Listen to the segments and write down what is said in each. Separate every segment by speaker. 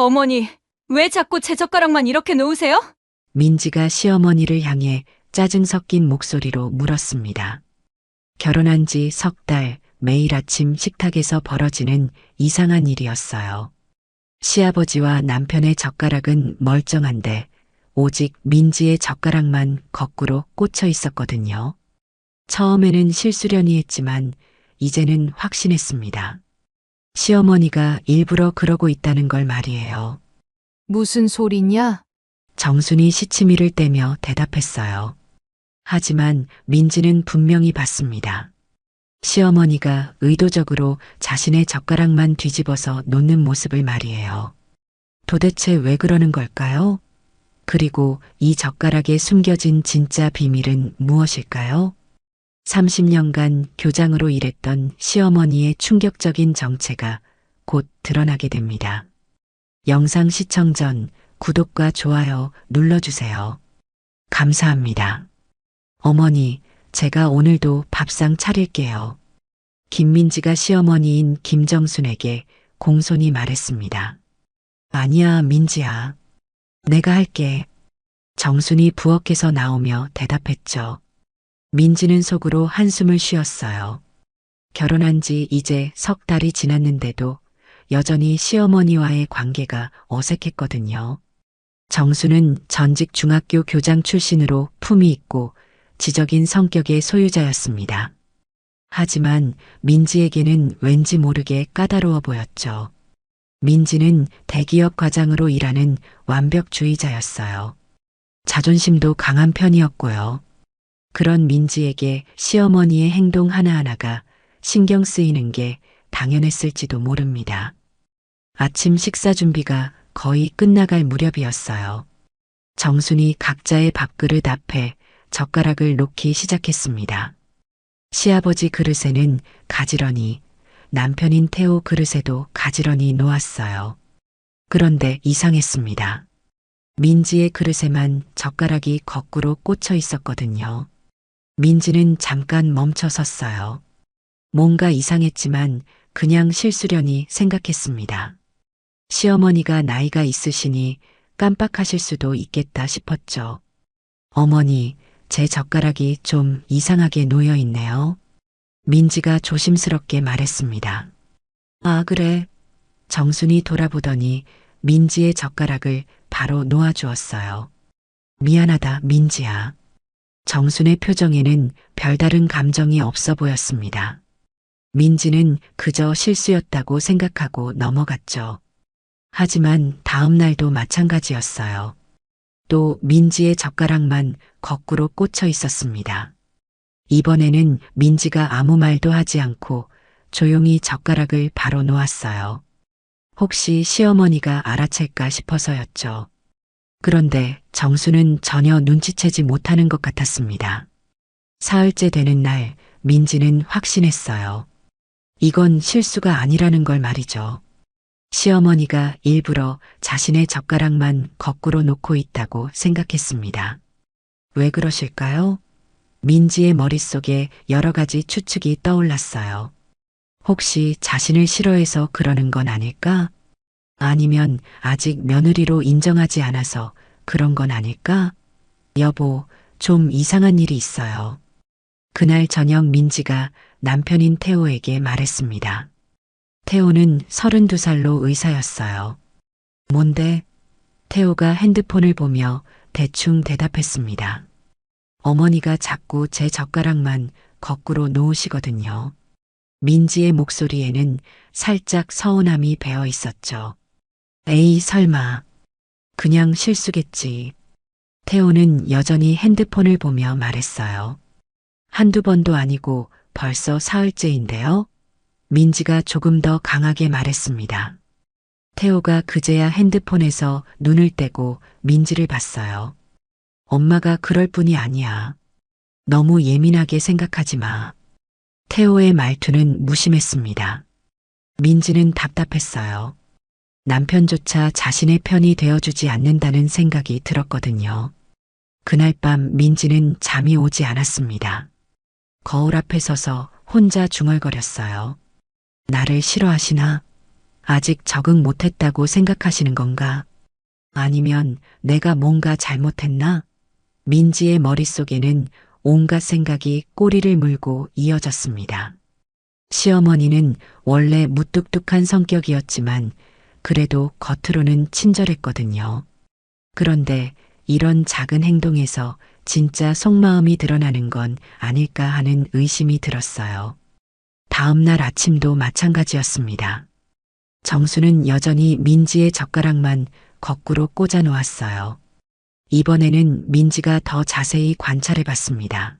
Speaker 1: 어머니, 왜 자꾸 제 젓가락만 이렇게 놓으세요?
Speaker 2: 민지가 시어머니를 향해 짜증 섞인 목소리로 물었습니다. 결혼한 지 석 달, 매일 아침 식탁에서 벌어지는 이상한 일이었어요. 시아버지와 남편의 젓가락은 멀쩡한데 오직 민지의 젓가락만 거꾸로 꽂혀 있었거든요. 처음에는 실수려니 했지만 이제는 확신했습니다. 시어머니가 일부러 그러고 있다는 걸 말이에요.
Speaker 3: 무슨 소리냐?
Speaker 2: 정순이 시치미를 떼며 대답했어요. 하지만 민지는 분명히 봤습니다. 시어머니가 의도적으로 자신의 젓가락만 뒤집어서 놓는 모습을 말이에요. 도대체 왜 그러는 걸까요? 그리고 이 젓가락에 숨겨진 진짜 비밀은 무엇일까요? 30년간 교장으로 일했던 시어머니의 충격적인 정체가 곧 드러나게 됩니다. 영상 시청 전 구독과 좋아요 눌러주세요. 감사합니다. 어머니, 제가 오늘도 밥상 차릴게요. 김민지가 시어머니인 김정순에게 공손히 말했습니다. 아니야, 민지야. 내가 할게. 정순이 부엌에서 나오며 대답했죠. 민지는 속으로 한숨을 쉬었어요. 결혼한 지 이제 석 달이 지났는데도 여전히 시어머니와의 관계가 어색했거든요. 정수는 전직 중학교 교장 출신으로 품위 있고 지적인 성격의 소유자였습니다. 하지만 민지에게는 왠지 모르게 까다로워 보였죠. 민지는 대기업 과장으로 일하는 완벽주의자였어요. 자존심도 강한 편이었고요. 그런 민지에게 시어머니의 행동 하나하나가 신경 쓰이는 게 당연했을지도 모릅니다. 아침 식사 준비가 거의 끝나갈 무렵이었어요. 정순이 각자의 밥그릇 앞에 젓가락을 놓기 시작했습니다. 시아버지 그릇에는 가지런히, 남편인 태호 그릇에도 가지런히 놓았어요. 그런데 이상했습니다. 민지의 그릇에만 젓가락이 거꾸로 꽂혀 있었거든요. 민지는 잠깐 멈춰 섰어요. 뭔가 이상했지만 그냥 실수려니 생각했습니다. 시어머니가 나이가 있으시니 깜빡하실 수도 있겠다 싶었죠. 어머니, 제 젓가락이 좀 이상하게 놓여 있네요. 민지가 조심스럽게 말했습니다. 아, 그래. 정순이 돌아보더니 민지의 젓가락을 바로 놓아주었어요. 미안하다, 민지야. 정순의 표정에는 별다른 감정이 없어 보였습니다. 민지는 그저 실수였다고 생각하고 넘어갔죠. 하지만 다음 날도 마찬가지였어요. 또 민지의 젓가락만 거꾸로 꽂혀 있었습니다. 이번에는 민지가 아무 말도 하지 않고 조용히 젓가락을 바로 놓았어요. 혹시 시어머니가 알아챌까 싶어서였죠. 그런데 정수는 전혀 눈치채지 못하는 것 같았습니다. 사흘째 되는 날 민지는 확신했어요. 이건 실수가 아니라는 걸 말이죠. 시어머니가 일부러 자신의 젓가락만 거꾸로 놓고 있다고 생각했습니다. 왜 그러실까요? 민지의 머릿속에 여러 가지 추측이 떠올랐어요. 혹시 자신을 싫어해서 그러는 건 아닐까? 아니면 아직 며느리로 인정하지 않아서 그런 건 아닐까? 여보, 좀 이상한 일이 있어요. 그날 저녁 민지가 남편인 태호에게 말했습니다. 태호는 32살로 의사였어요. 뭔데? 태호가 핸드폰을 보며 대충 대답했습니다. 어머니가 자꾸 제 젓가락만 거꾸로 놓으시거든요. 민지의 목소리에는 살짝 서운함이 배어 있었죠. 에이, 설마. 그냥 실수겠지. 태호는 여전히 핸드폰을 보며 말했어요. 한두 번도 아니고 벌써 사흘째인데요. 민지가 조금 더 강하게 말했습니다. 태호가 그제야 핸드폰에서 눈을 떼고 민지를 봤어요. 엄마가 그럴 뿐이 아니야. 너무 예민하게 생각하지 마. 태호의 말투는 무심했습니다. 민지는 답답했어요. 남편조차 자신의 편이 되어주지 않는다는 생각이 들었거든요. 그날 밤 민지는 잠이 오지 않았습니다. 거울 앞에 서서 혼자 중얼거렸어요. 나를 싫어하시나? 아직 적응 못했다고 생각하시는 건가? 아니면 내가 뭔가 잘못했나? 민지의 머릿속에는 온갖 생각이 꼬리를 물고 이어졌습니다. 시어머니는 원래 무뚝뚝한 성격이었지만 그래도 겉으로는 친절했거든요. 그런데 이런 작은 행동에서 진짜 속마음이 드러나는 건 아닐까 하는 의심이 들었어요. 다음 날 아침도 마찬가지였습니다. 정수는 여전히 민지의 젓가락만 거꾸로 꽂아 놓았어요. 이번에는 민지가 더 자세히 관찰해 봤습니다.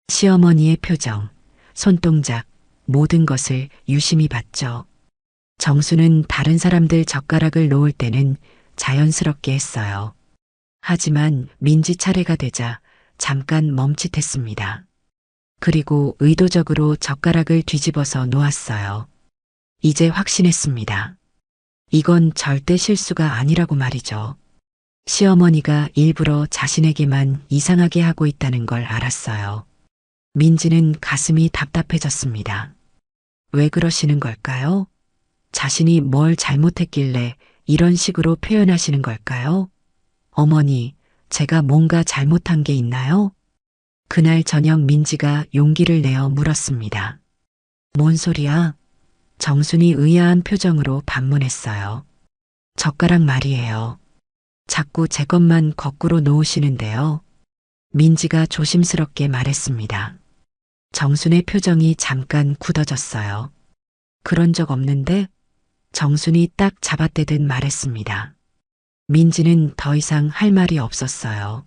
Speaker 2: 시어머니의 표정, 손동작, 모든 것을 유심히 봤죠. 정수는 다른 사람들 젓가락을 놓을 때는 자연스럽게 했어요. 하지만 민지 차례가 되자 잠깐 멈칫했습니다. 그리고 의도적으로 젓가락을 뒤집어서 놓았어요. 이제 확신했습니다. 이건 절대 실수가 아니라고 말이죠. 시어머니가 일부러 자신에게만 이상하게 하고 있다는 걸 알았어요. 민지는 가슴이 답답해졌습니다. 왜 그러시는 걸까요? 자신이 뭘 잘못했길래 이런 식으로 표현하시는 걸까요? 어머니, 제가 뭔가 잘못한 게 있나요? 그날 저녁 민지가 용기를 내어 물었습니다. 뭔 소리야? 정순이 의아한 표정으로 반문했어요. 젓가락 말이에요. 자꾸 제 것만 거꾸로 놓으시는데요. 민지가 조심스럽게 말했습니다. 정순의 표정이 잠깐 굳어졌어요. 그런 적 없는데? 정순이 딱 잡아떼듯 말했습니다. 민지는 더 이상 할 말이 없었어요.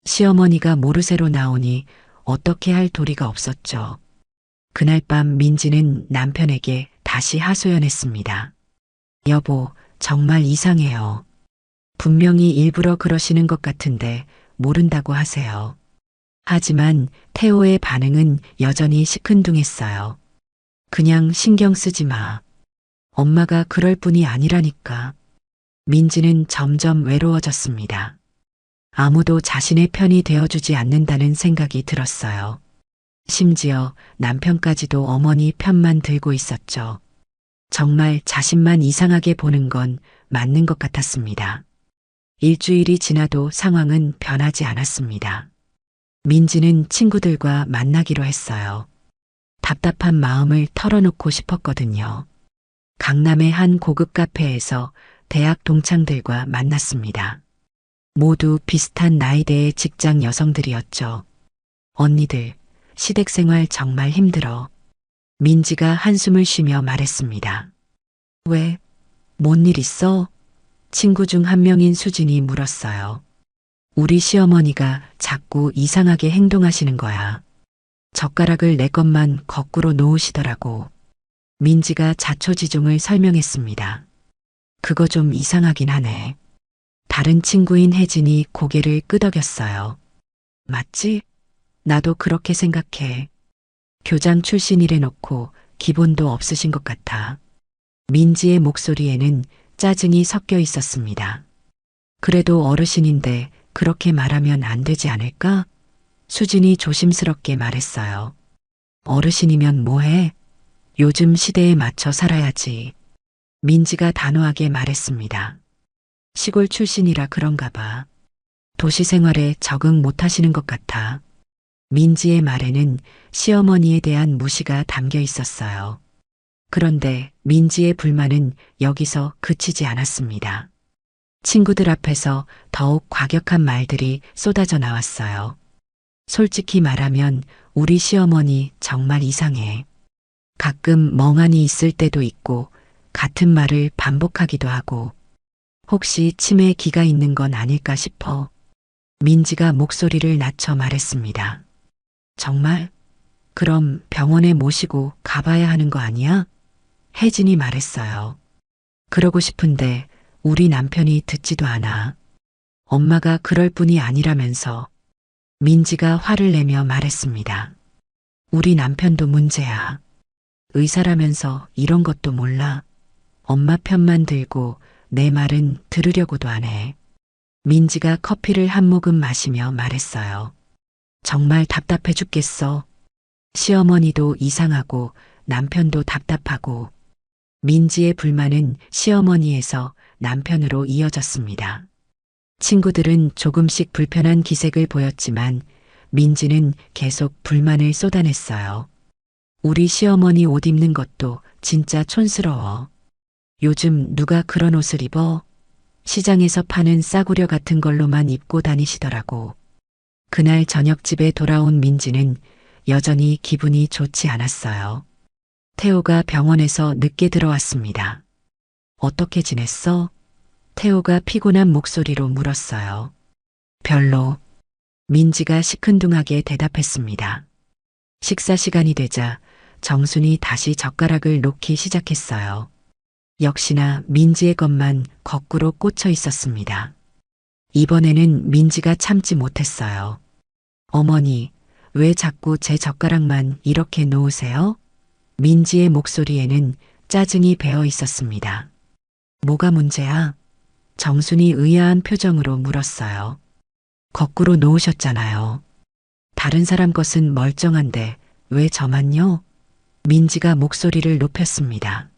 Speaker 2: 시어머니가 모르쇠로 나오니 어떻게 할 도리가 없었죠. 그날 밤 민지는 남편에게 다시 하소연했습니다. 여보, 정말 이상해요. 분명히 일부러 그러시는 것 같은데 모른다고 하세요. 하지만 태호의 반응은 여전히 시큰둥했어요. 그냥 신경 쓰지 마. 엄마가 그럴 뿐이 아니라니까. 민지는 점점 외로워졌습니다. 아무도 자신의 편이 되어주지 않는다는 생각이 들었어요. 심지어 남편까지도 어머니 편만 들고 있었죠. 정말 자신만 이상하게 보는 건 맞는 것 같았습니다. 일주일이 지나도 상황은 변하지 않았습니다. 민지는 친구들과 만나기로 했어요. 답답한 마음을 털어놓고 싶었거든요. 강남의 한 고급 카페에서 대학 동창들과 만났습니다. 모두 비슷한 나이대의 직장 여성들이었죠. 언니들, 시댁 생활 정말 힘들어. 민지가 한숨을 쉬며 말했습니다. 왜? 뭔 일 있어? 친구 중 한 명인 수진이 물었어요. 우리 시어머니가 자꾸 이상하게 행동하시는 거야. 젓가락을 내 것만 거꾸로 놓으시더라고. 민지가 자초지종을 설명했습니다. 그거 좀 이상하긴 하네. 다른 친구인 혜진이 고개를 끄덕였어요. 맞지? 나도 그렇게 생각해. 교장 출신이래 놓고 기본도 없으신 것 같아. 민지의 목소리에는 짜증이 섞여 있었습니다. 그래도 어르신인데 그렇게 말하면 안 되지 않을까? 수진이 조심스럽게 말했어요. 어르신이면 뭐해? 요즘 시대에 맞춰 살아야지. 민지가 단호하게 말했습니다. 시골 출신이라 그런가 봐. 도시 생활에 적응 못 하시는 것 같아. 민지의 말에는 시어머니에 대한 무시가 담겨 있었어요. 그런데 민지의 불만은 여기서 그치지 않았습니다. 친구들 앞에서 더욱 과격한 말들이 쏟아져 나왔어요. 솔직히 말하면 우리 시어머니 정말 이상해. 가끔 멍하니 있을 때도 있고 같은 말을 반복하기도 하고 혹시 치매에 기가 있는 건 아닐까 싶어. 민지가 목소리를 낮춰 말했습니다. 정말? 그럼 병원에 모시고 가봐야 하는 거 아니야? 혜진이 말했어요. 그러고 싶은데 우리 남편이 듣지도 않아. 엄마가 그럴 뿐이 아니라면서. 민지가 화를 내며 말했습니다. 우리 남편도 문제야. 의사라면서 이런 것도 몰라. 엄마 편만 들고 내 말은 들으려고도 안 해. 민지가 커피를 한 모금 마시며 말했어요. 정말 답답해 죽겠어. 시어머니도 이상하고 남편도 답답하고 민지의 불만은 시어머니에서 남편으로 이어졌습니다. 친구들은 조금씩 불편한 기색을 보였지만 민지는 계속 불만을 쏟아냈어요. 우리 시어머니 옷 입는 것도 진짜 촌스러워. 요즘 누가 그런 옷을 입어? 시장에서 파는 싸구려 같은 걸로만 입고 다니시더라고. 그날 저녁 집에 돌아온 민지는 여전히 기분이 좋지 않았어요. 태호가 병원에서 늦게 들어왔습니다. 어떻게 지냈어? 태호가 피곤한 목소리로 물었어요. 별로. 민지가 시큰둥하게 대답했습니다. 식사 시간이 되자 정순이 다시 젓가락을 놓기 시작했어요. 역시나 민지의 것만 거꾸로 꽂혀 있었습니다. 이번에는 민지가 참지 못했어요. 어머니, 왜 자꾸 제 젓가락만 이렇게 놓으세요? 민지의 목소리에는 짜증이 배어 있었습니다. 뭐가 문제야? 정순이 의아한 표정으로 물었어요. 거꾸로 놓으셨잖아요. 다른 사람 것은 멀쩡한데 왜 저만요? 민지가 목소리를 높였습니다.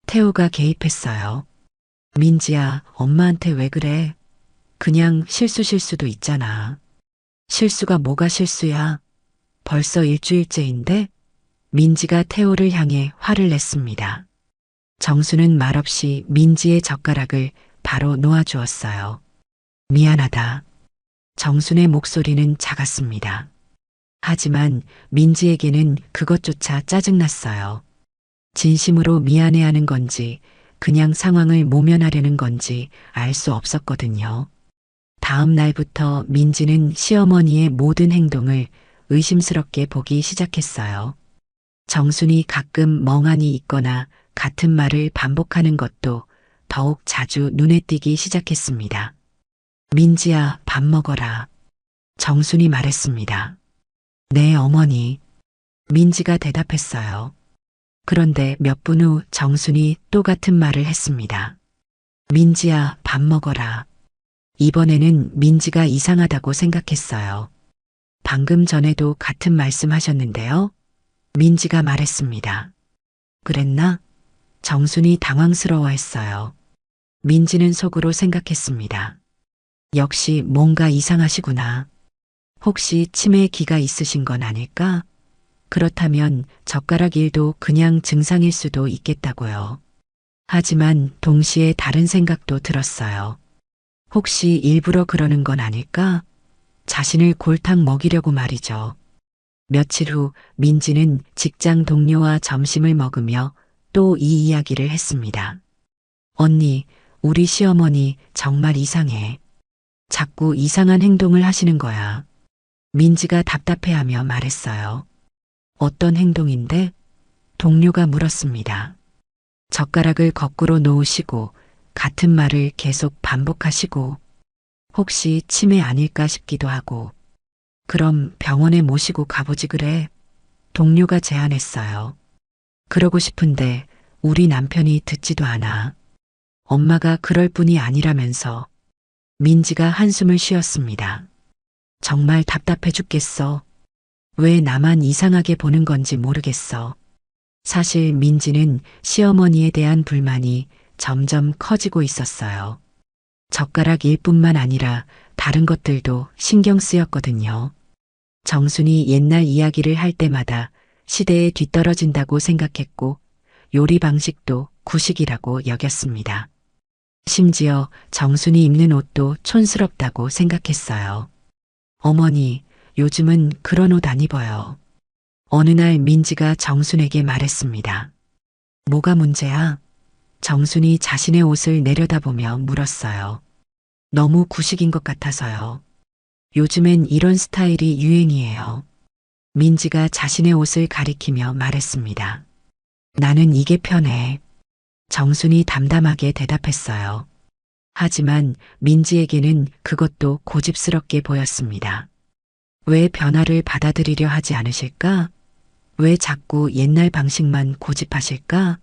Speaker 2: 태호가 개입했어요. 민지야, 엄마한테 왜 그래? 그냥 실수실 수도 있잖아. 실수가 뭐가 실수야? 벌써 일주일째인데? 민지가 태호를 향해 화를 냈습니다. 정수는 말없이 민지의 젓가락을 바로 놓아주었어요. 미안하다. 정순의 목소리는 작았습니다. 하지만 민지에게는 그것조차 짜증났어요. 진심으로 미안해하는 건지 그냥 상황을 모면하려는 건지 알 수 없었거든요. 다음 날부터 민지는 시어머니의 모든 행동을 의심스럽게 보기 시작했어요. 정순이 가끔 멍하니 있거나 같은 말을 반복하는 것도 더욱 자주 눈에 띄기 시작했습니다. 민지야, 밥 먹어라. 정순이 말했습니다. 네, 어머니. 민지가 대답했어요. 그런데 몇 분 후 정순이 또 같은 말을 했습니다. 민지야, 밥 먹어라. 이번에는 민지가 이상하다고 생각했어요. 방금 전에도 같은 말씀 하셨는데요. 민지가 말했습니다. 그랬나? 정순이 당황스러워했어요. 민지는 속으로 생각했습니다. 역시 뭔가 이상하시구나. 혹시 치매에 기가 있으신 건 아닐까? 그렇다면 젓가락 일도 그냥 증상일 수도 있겠다고요. 하지만 동시에 다른 생각도 들었어요. 혹시 일부러 그러는 건 아닐까? 자신을 골탕 먹이려고 말이죠. 며칠 후 민지는 직장 동료와 점심을 먹으며 또 이 이야기를 했습니다. 언니, 우리 시어머니 정말 이상해. 자꾸 이상한 행동을 하시는 거야. 민지가 답답해하며 말했어요. 어떤 행동인데? 동료가 물었습니다. 젓가락을 거꾸로 놓으시고 같은 말을 계속 반복하시고 혹시 치매 아닐까 싶기도 하고 그럼 병원에 모시고 가보지 그래? 동료가 제안했어요. 그러고 싶은데 우리 남편이 듣지도 않아. 엄마가 그럴 뿐이 아니라면서. 민지가 한숨을 쉬었습니다. 정말 답답해 죽겠어. 왜 나만 이상하게 보는 건지 모르겠어. 사실 민지는 시어머니에 대한 불만이 점점 커지고 있었어요. 젓가락 일뿐만 아니라 다른 것들도 신경 쓰였거든요. 정순이 옛날 이야기를 할 때마다 시대에 뒤떨어진다고 생각했고 요리 방식도 구식이라고 여겼습니다. 심지어 정순이 입는 옷도 촌스럽다고 생각했어요. 어머니, 요즘은 그런 옷 안 입어요. 어느 날 민지가 정순에게 말했습니다. 뭐가 문제야? 정순이 자신의 옷을 내려다보며 물었어요. 너무 구식인 것 같아서요. 요즘엔 이런 스타일이 유행이에요. 민지가 자신의 옷을 가리키며 말했습니다. 나는 이게 편해. 정순이 담담하게 대답했어요. 하지만 민지에게는 그것도 고집스럽게 보였습니다. 왜 변화를 받아들이려 하지 않으실까? 왜 자꾸 옛날 방식만 고집하실까?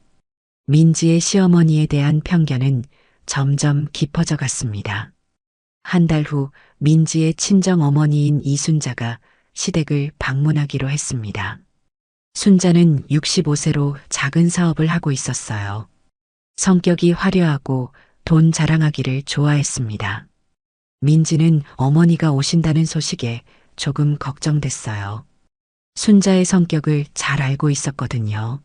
Speaker 2: 민지의 시어머니에 대한 편견은 점점 깊어져 갔습니다. 한 달 후 민지의 친정 어머니인 이순자가 시댁을 방문하기로 했습니다. 순자는 65세로 작은 사업을 하고 있었어요. 성격이 화려하고 돈 자랑하기를 좋아했습니다. 민지는 어머니가 오신다는 소식에 조금 걱정됐어요. 순자의 성격을 잘 알고 있었거든요.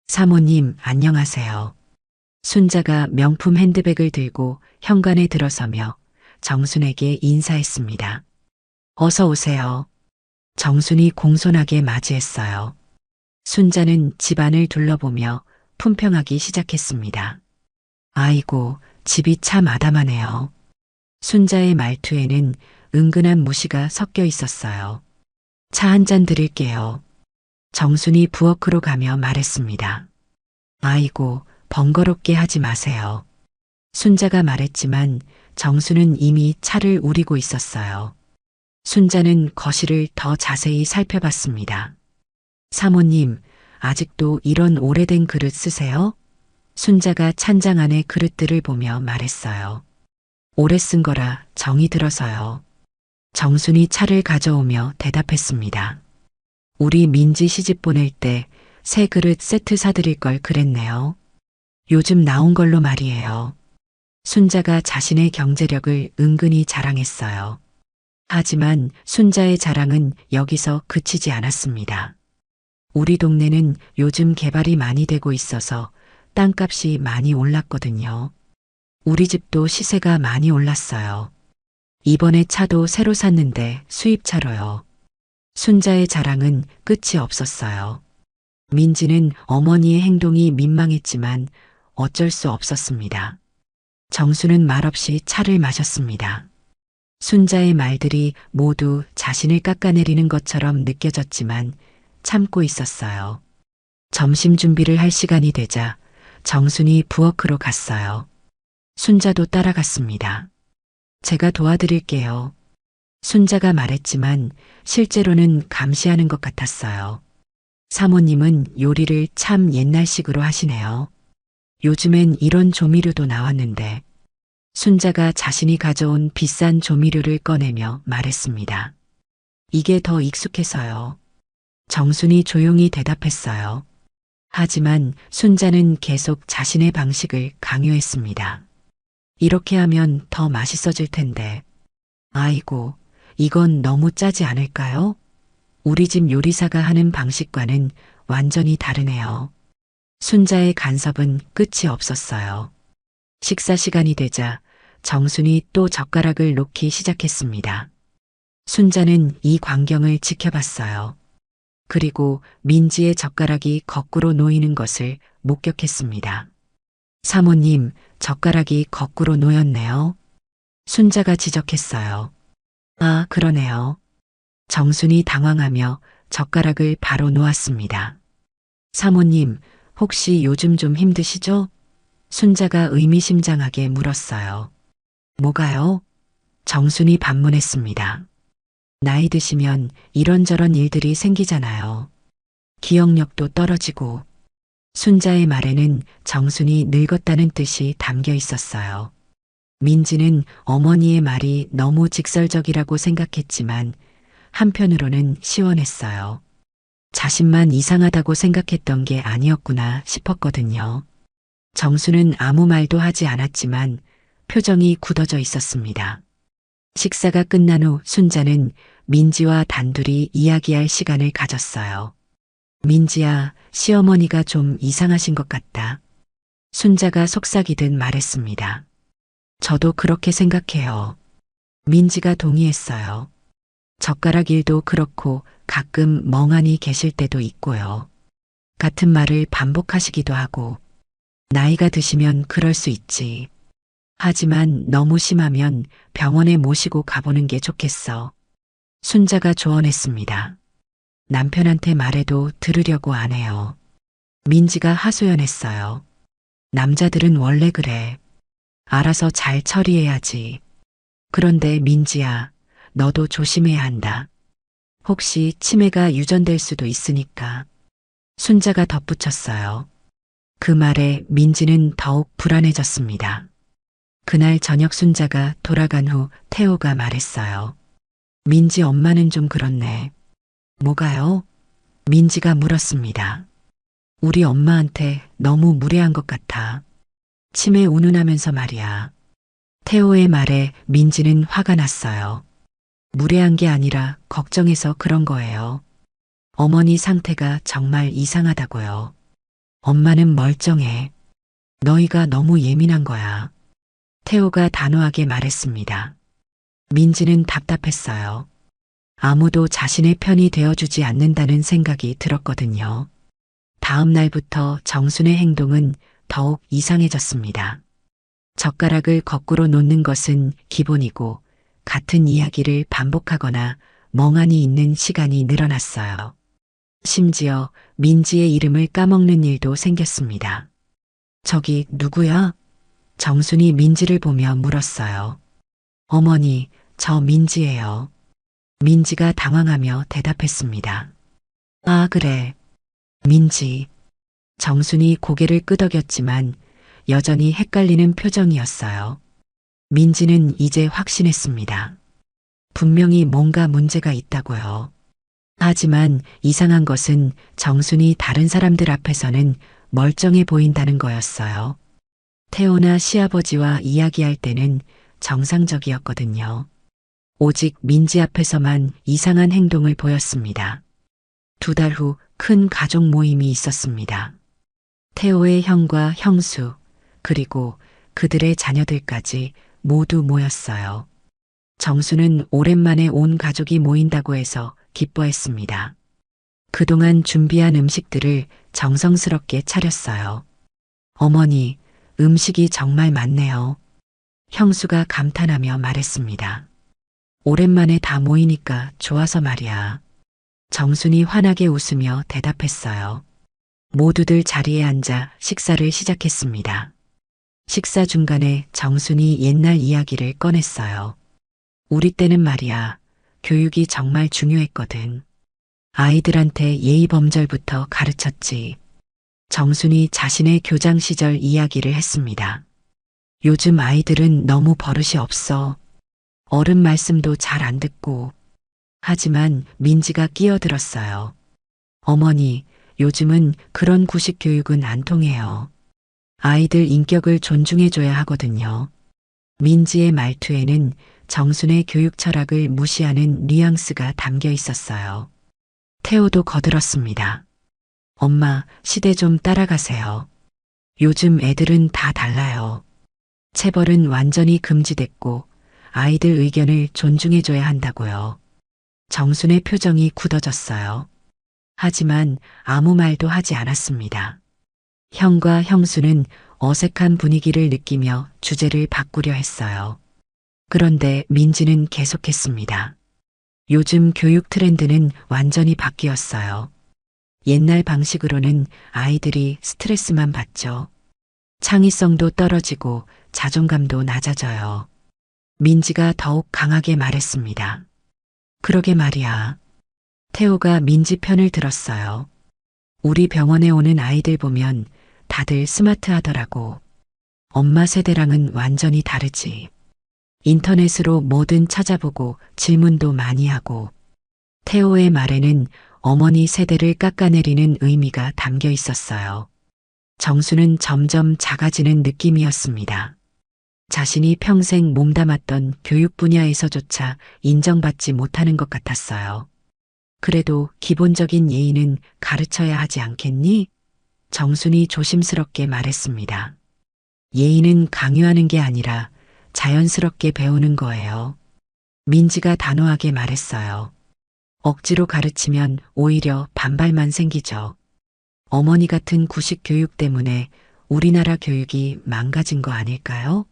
Speaker 2: 사모님, 안녕하세요. 순자가 명품 핸드백을 들고 현관에 들어서며 정순에게 인사했습니다. 어서 오세요. 정순이 공손하게 맞이했어요. 순자는 집안을 둘러보며 품평하기 시작했습니다. 아이고, 집이 참 아담하네요. 순자의 말투에는 은근한 무시가 섞여 있었어요. 차 한 잔 드릴게요. 정순이 부엌으로 가며 말했습니다. 아이고, 번거롭게 하지 마세요. 순자가 말했지만 정순은 이미 차를 우리고 있었어요. 순자는 거실을 더 자세히 살펴봤습니다. 사모님, 아직도 이런 오래된 그릇 쓰세요? 순자가 찬장 안의 그릇들을 보며 말했어요. 오래 쓴 거라 정이 들어서요. 정순이 차를 가져오며 대답했습니다. 우리 민지 시집 보낼 때 새 그릇 세트 사드릴 걸 그랬네요. 요즘 나온 걸로 말이에요. 순자가 자신의 경제력을 은근히 자랑했어요. 하지만 순자의 자랑은 여기서 그치지 않았습니다. 우리 동네는 요즘 개발이 많이 되고 있어서 땅값이 많이 올랐거든요. 우리 집도 시세가 많이 올랐어요. 이번에 차도 새로 샀는데 수입차로요. 순자의 자랑은 끝이 없었어요. 민지는 어머니의 행동이 민망했지만 어쩔 수 없었습니다. 정수는 말없이 차를 마셨습니다. 순자의 말들이 모두 자신을 깎아내리는 것처럼 느껴졌지만 참고 있었어요. 점심 준비를 할 시간이 되자 정순이 부엌으로 갔어요. 순자도 따라갔습니다. 제가 도와드릴게요. 순자가 말했지만 실제로는 감시하는 것 같았어요. 사모님은 요리를 참 옛날식으로 하시네요. 요즘엔 이런 조미료도 나왔는데 순자가 자신이 가져온 비싼 조미료를 꺼내며 말했습니다. 이게 더 익숙해서요. 정순이 조용히 대답했어요. 하지만 순자는 계속 자신의 방식을 강요했습니다. 이렇게 하면 더 맛있어질 텐데. 아이고, 이건 너무 짜지 않을까요? 우리 집 요리사가 하는 방식과는 완전히 다르네요. 순자의 간섭은 끝이 없었어요. 식사 시간이 되자 정순이 또 젓가락을 놓기 시작했습니다. 순자는 이 광경을 지켜봤어요. 그리고 민지의 젓가락이 거꾸로 놓이는 것을 목격했습니다. 사모님, 젓가락이 거꾸로 놓였네요. 순자가 지적했어요. 아, 그러네요. 정순이 당황하며 젓가락을 바로 놓았습니다. 사모님, 혹시 요즘 좀 힘드시죠? 순자가 의미심장하게 물었어요. 뭐가요? 정순이 반문했습니다. 나이 드시면 이런저런 일들이 생기잖아요. 기억력도 떨어지고. 순자의 말에는 정순이 늙었다는 뜻이 담겨 있었어요. 민지는 어머니의 말이 너무 직설적이라고 생각했지만 한편으로는 시원했어요. 자신만 이상하다고 생각했던 게 아니었구나 싶었거든요. 정수는 아무 말도 하지 않았지만 표정이 굳어져 있었습니다. 식사가 끝난 후 순자는 민지와 단둘이 이야기할 시간을 가졌어요. 민지야, 시어머니가 좀 이상하신 것 같다. 순자가 속삭이듯 말했습니다. 저도 그렇게 생각해요. 민지가 동의했어요. 젓가락 일도 그렇고 가끔 멍하니 계실 때도 있고요. 같은 말을 반복하시기도 하고. 나이가 드시면 그럴 수 있지. 하지만 너무 심하면 병원에 모시고 가보는 게 좋겠어. 순자가 조언했습니다. 남편한테 말해도 들으려고 안 해요. 민지가 하소연했어요. 남자들은 원래 그래. 알아서 잘 처리해야지. 그런데 민지야, 너도 조심해야 한다. 혹시 치매가 유전될 수도 있으니까. 순자가 덧붙였어요. 그 말에 민지는 더욱 불안해졌습니다. 그날 저녁 순자가 돌아간 후 태호가 말했어요. 민지 엄마는 좀 그렇네. 뭐가요? 민지가 물었습니다. 우리 엄마한테 너무 무례한 것 같아. 침에 운운하면서 말이야. 태호의 말에 민지는 화가 났어요. 무례한 게 아니라 걱정해서 그런 거예요. 어머니 상태가 정말 이상하다고요. 엄마는 멀쩡해. 너희가 너무 예민한 거야. 태호가 단호하게 말했습니다. 민지는 답답했어요. 아무도 자신의 편이 되어주지 않는다는 생각이 들었거든요. 다음 날부터 정순의 행동은 더욱 이상해졌습니다. 젓가락을 거꾸로 놓는 것은 기본이고 같은 이야기를 반복하거나 멍하니 있는 시간이 늘어났어요. 심지어 민지의 이름을 까먹는 일도 생겼습니다. 저기 누구야? 정순이 민지를 보며 물었어요. 어머니, 저 민지예요. 민지가 당황하며 대답했습니다. 아, 그래. 민지. 정순이 고개를 끄덕였지만 여전히 헷갈리는 표정이었어요. 민지는 이제 확신했습니다. 분명히 뭔가 문제가 있다고요. 하지만 이상한 것은 정순이 다른 사람들 앞에서는 멀쩡해 보인다는 거였어요. 태호나 시아버지와 이야기할 때는 정상적이었거든요. 오직 민지 앞에서만 이상한 행동을 보였습니다. 2달 후 큰 가족 모임이 있었습니다. 태호의 형과 형수, 그리고 그들의 자녀들까지 모두 모였어요. 정수는 오랜만에 온 가족이 모인다고 해서 기뻐했습니다. 그동안 준비한 음식들을 정성스럽게 차렸어요. 어머니, 음식이 정말 많네요. 형수가 감탄하며 말했습니다. 오랜만에 다 모이니까 좋아서 말이야. 정순이 환하게 웃으며 대답했어요. 모두들 자리에 앉아 식사를 시작했습니다. 식사 중간에 정순이 옛날 이야기를 꺼냈어요. 우리 때는 말이야, 교육이 정말 중요했거든. 아이들한테 예의범절부터 가르쳤지. 정순이 자신의 교장 시절 이야기를 했습니다. 요즘 아이들은 너무 버릇이 없어. 어른 말씀도 잘 안 듣고. 하지만 민지가 끼어들었어요. 어머니, 요즘은 그런 구식 교육은 안 통해요. 아이들 인격을 존중해줘야 하거든요. 민지의 말투에는 정순의 교육 철학을 무시하는 뉘앙스가 담겨 있었어요. 태호도 거들었습니다. 엄마, 시대 좀 따라가세요. 요즘 애들은 다 달라요. 체벌은 완전히 금지됐고 아이들 의견을 존중해줘야 한다고요. 정순의 표정이 굳어졌어요. 하지만 아무 말도 하지 않았습니다. 형과 형수는 어색한 분위기를 느끼며 주제를 바꾸려 했어요. 그런데 민지는 계속했습니다. 요즘 교육 트렌드는 완전히 바뀌었어요. 옛날 방식으로는 아이들이 스트레스만 받죠. 창의성도 떨어지고 자존감도 낮아져요. 민지가 더욱 강하게 말했습니다. 그러게 말이야. 태호가 민지 편을 들었어요. 우리 병원에 오는 아이들 보면 다들 스마트하더라고. 엄마 세대랑은 완전히 다르지. 인터넷으로 뭐든 찾아보고 질문도 많이 하고. 태호의 말에는 어머니 세대를 깎아내리는 의미가 담겨 있었어요. 정수는 점점 작아지는 느낌이었습니다. 자신이 평생 몸담았던 교육 분야에서조차 인정받지 못하는 것 같았어요. 그래도 기본적인 예의는 가르쳐야 하지 않겠니? 정순이 조심스럽게 말했습니다. 예의는 강요하는 게 아니라 자연스럽게 배우는 거예요. 민지가 단호하게 말했어요. 억지로 가르치면 오히려 반발만 생기죠. 어머니 같은 구식 교육 때문에 우리나라 교육이 망가진 거 아닐까요?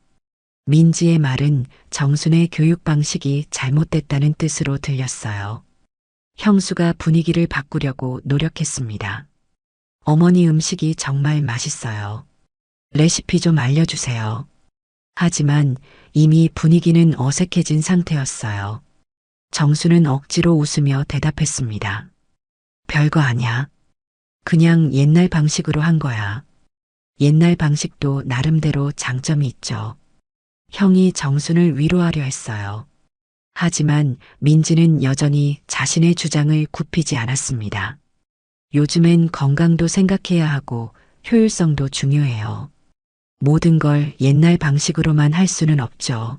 Speaker 2: 민지의 말은 정순의 교육 방식이 잘못됐다는 뜻으로 들렸어요. 형수가 분위기를 바꾸려고 노력했습니다. 어머니 음식이 정말 맛있어요. 레시피 좀 알려주세요. 하지만 이미 분위기는 어색해진 상태였어요. 정수는 억지로 웃으며 대답했습니다. 별거 아냐. 그냥 옛날 방식으로 한 거야. 옛날 방식도 나름대로 장점이 있죠. 형이 정순을 위로하려 했어요. 하지만 민지는 여전히 자신의 주장을 굽히지 않았습니다. 요즘엔 건강도 생각해야 하고 효율성도 중요해요. 모든 걸 옛날 방식으로만 할 수는 없죠.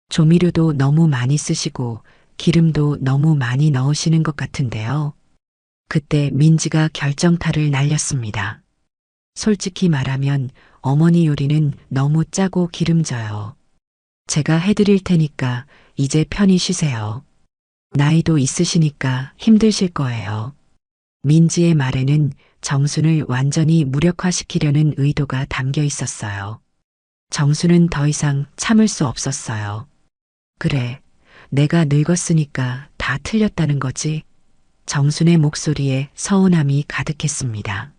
Speaker 2: 조미료도 너무 많이 쓰시고 기름도 너무 많이 넣으시는 것 같은데요. 그때 민지가 결정타를 날렸습니다. 솔직히 말하면 어머니 요리는 너무 짜고 기름져요. 제가 해드릴 테니까 이제 편히 쉬세요. 나이도 있으시니까 힘드실 거예요. 민지의 말에는 정순을 완전히 무력화시키려는 의도가 담겨 있었어요. 정순은 더 이상 참을 수 없었어요. 그래, 내가 늙었으니까 다 틀렸다는 거지. 정순의 목소리에 서운함이 가득했습니다.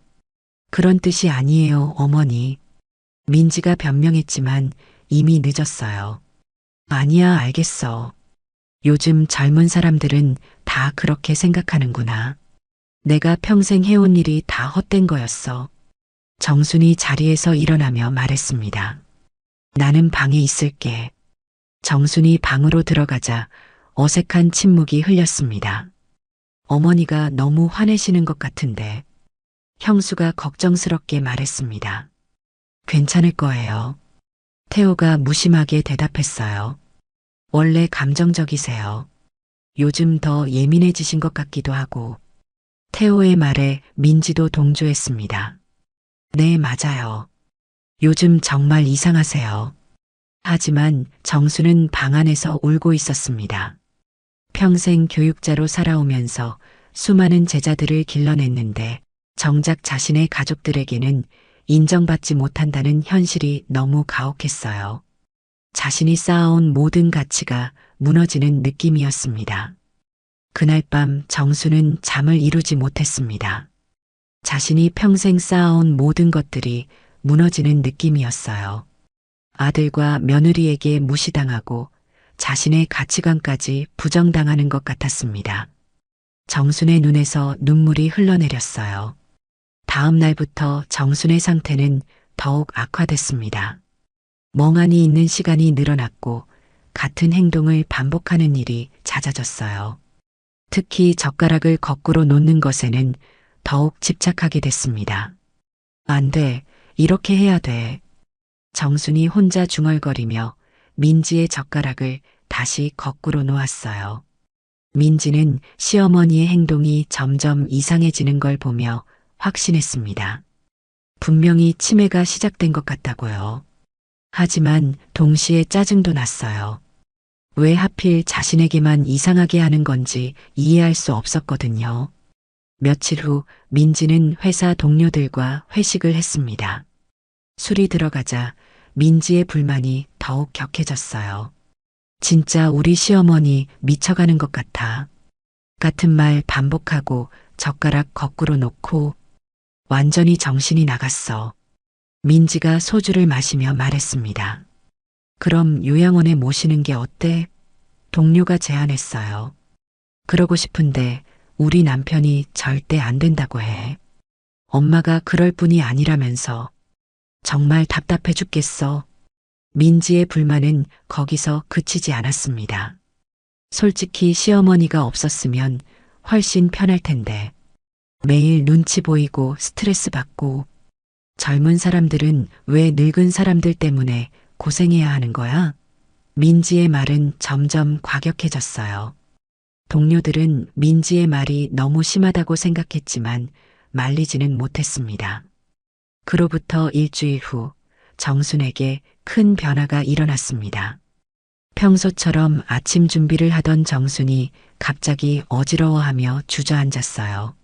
Speaker 2: 그런 뜻이 아니에요, 어머니. 민지가 변명했지만 이미 늦었어요. 아니야, 알겠어. 요즘 젊은 사람들은 다 그렇게 생각하는구나. 내가 평생 해온 일이 다 헛된 거였어. 정순이 자리에서 일어나며 말했습니다. 나는 방에 있을게. 정순이 방으로 들어가자 어색한 침묵이 흘렸습니다. 어머니가 너무 화내시는 것 같은데 형수가 걱정스럽게 말했습니다. 괜찮을 거예요. 태호가 무심하게 대답했어요. 원래 감정적이세요. 요즘 더 예민해지신 것 같기도 하고. 태호의 말에 민지도 동조했습니다. 네, 맞아요. 요즘 정말 이상하세요. 하지만 정수는 방 안에서 울고 있었습니다. 평생 교육자로 살아오면서 수많은 제자들을 길러냈는데 정작 자신의 가족들에게는 인정받지 못한다는 현실이 너무 가혹했어요. 자신이 쌓아온 모든 가치가 무너지는 느낌이었습니다. 그날 밤 정수는 잠을 이루지 못했습니다. 자신이 평생 쌓아온 모든 것들이 무너지는 느낌이었어요. 아들과 며느리에게 무시당하고 자신의 가치관까지 부정당하는 것 같았습니다. 정순의 눈에서 눈물이 흘러내렸어요. 다음 날부터 정순의 상태는 더욱 악화됐습니다. 멍하니 있는 시간이 늘어났고 같은 행동을 반복하는 일이 잦아졌어요. 특히 젓가락을 거꾸로 놓는 것에는 더욱 집착하게 됐습니다. 안 돼, 이렇게 해야 돼. 정순이 혼자 중얼거리며 민지의 젓가락을 다시 거꾸로 놓았어요. 민지는 시어머니의 행동이 점점 이상해지는 걸 보며 확신했습니다. 분명히 치매가 시작된 것 같다고요. 하지만 동시에 짜증도 났어요. 왜 하필 자신에게만 이상하게 하는 건지 이해할 수 없었거든요. 며칠 후 민지는 회사 동료들과 회식을 했습니다. 술이 들어가자 민지의 불만이 더욱 격해졌어요. 진짜 우리 시어머니 미쳐가는 것 같아. 같은 말 반복하고 젓가락 거꾸로 놓고 완전히 정신이 나갔어. 민지가 소주를 마시며 말했습니다. 그럼 요양원에 모시는 게 어때? 동료가 제안했어요. 그러고 싶은데 우리 남편이 절대 안 된다고 해. 엄마가 그럴 뿐이 아니라면서. 정말 답답해 죽겠어. 민지의 불만은 거기서 그치지 않았습니다. 솔직히 시어머니가 없었으면 훨씬 편할 텐데. 매일 눈치 보이고 스트레스 받고 젊은 사람들은 왜 늙은 사람들 때문에 고생해야 하는 거야? 민지의 말은 점점 과격해졌어요. 동료들은 민지의 말이 너무 심하다고 생각했지만 말리지는 못했습니다. 그로부터 일주일 후 정순에게 큰 변화가 일어났습니다. 평소처럼 아침 준비를 하던 정순이 갑자기 어지러워하며 주저앉았어요.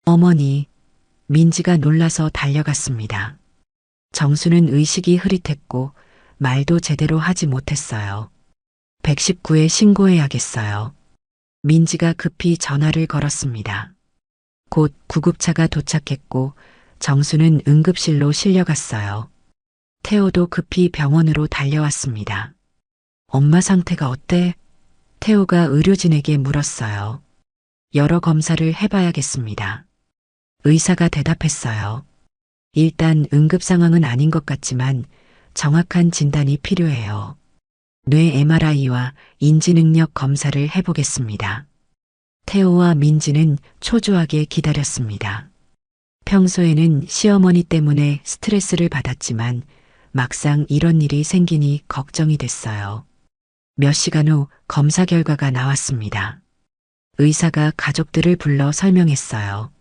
Speaker 2: 어머니, 민지가 놀라서 달려갔습니다. 정수는 의식이 흐릿했고 말도 제대로 하지 못했어요. 119에 신고해야겠어요. 민지가 급히 전화를 걸었습니다. 곧 구급차가 도착했고 정수는 응급실로 실려갔어요. 태호도 급히 병원으로 달려왔습니다. 엄마 상태가 어때? 태호가 의료진에게 물었어요. 여러 검사를 해봐야겠습니다. 의사가 대답했어요. 일단 응급 상황은 아닌 것 같지만 정확한 진단이 필요해요. 뇌 MRI와 인지능력 검사를 해보겠습니다. 태호와 민지는 초조하게 기다렸습니다. 평소에는 시어머니 때문에 스트레스를 받았지만 막상 이런 일이 생기니 걱정이 됐어요. 몇 시간 후 검사 결과가 나왔습니다. 의사가 가족들을 불러 설명했어요.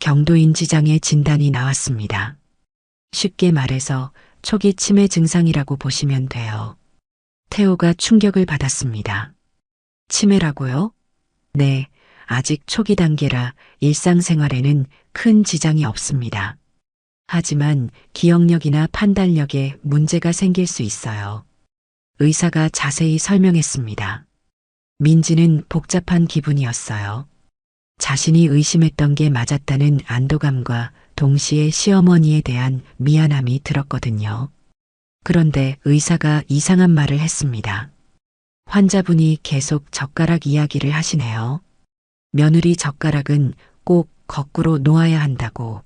Speaker 2: 경도인지장애 진단이 나왔습니다. 쉽게 말해서 초기 치매 증상이라고 보시면 돼요. 태호가 충격을 받았습니다. 치매라고요? 네, 아직 초기 단계라 일상생활에는 큰 지장이 없습니다. 하지만 기억력이나 판단력에 문제가 생길 수 있어요. 의사가 자세히 설명했습니다. 민지는 복잡한 기분이었어요. 자신이 의심했던 게 맞았다는 안도감과 동시에 시어머니에 대한 미안함이 들었거든요. 그런데 의사가 이상한 말을 했습니다. 환자분이 계속 젓가락 이야기를 하시네요. 며느리 젓가락은 꼭 거꾸로 놓아야 한다고.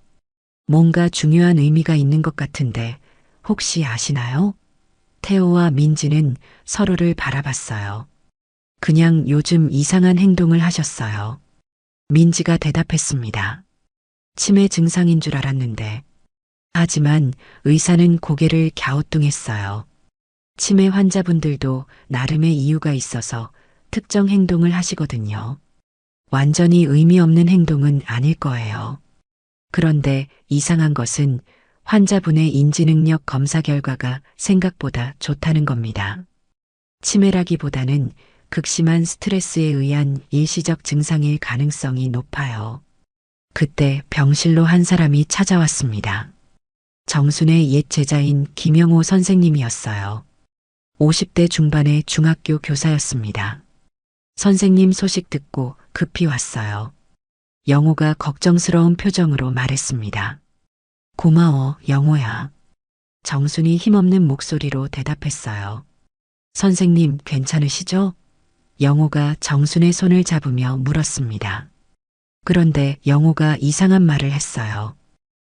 Speaker 2: 뭔가 중요한 의미가 있는 것 같은데 혹시 아시나요? 태호와 민지는 서로를 바라봤어요. 그냥 요즘 이상한 행동을 하셨어요. 민지가 대답했습니다. 치매 증상인 줄 알았는데. 하지만 의사는 고개를 갸우뚱했어요. 치매 환자분들도 나름의 이유가 있어서 특정 행동을 하시거든요. 완전히 의미 없는 행동은 아닐 거예요. 그런데 이상한 것은 환자분의 인지능력 검사 결과가 생각보다 좋다는 겁니다. 치매라기보다는 극심한 스트레스에 의한 일시적 증상일 가능성이 높아요. 그때 병실로 한 사람이 찾아왔습니다. 정순의 옛 제자인 김영호 선생님이었어요. 50대 중반의 중학교 교사였습니다. 선생님 소식 듣고 급히 왔어요. 영호가 걱정스러운 표정으로 말했습니다. 고마워, 영호야. 정순이 힘없는 목소리로 대답했어요. 선생님 괜찮으시죠? 영호가 정순의 손을 잡으며 물었습니다. 그런데 영호가 이상한 말을 했어요.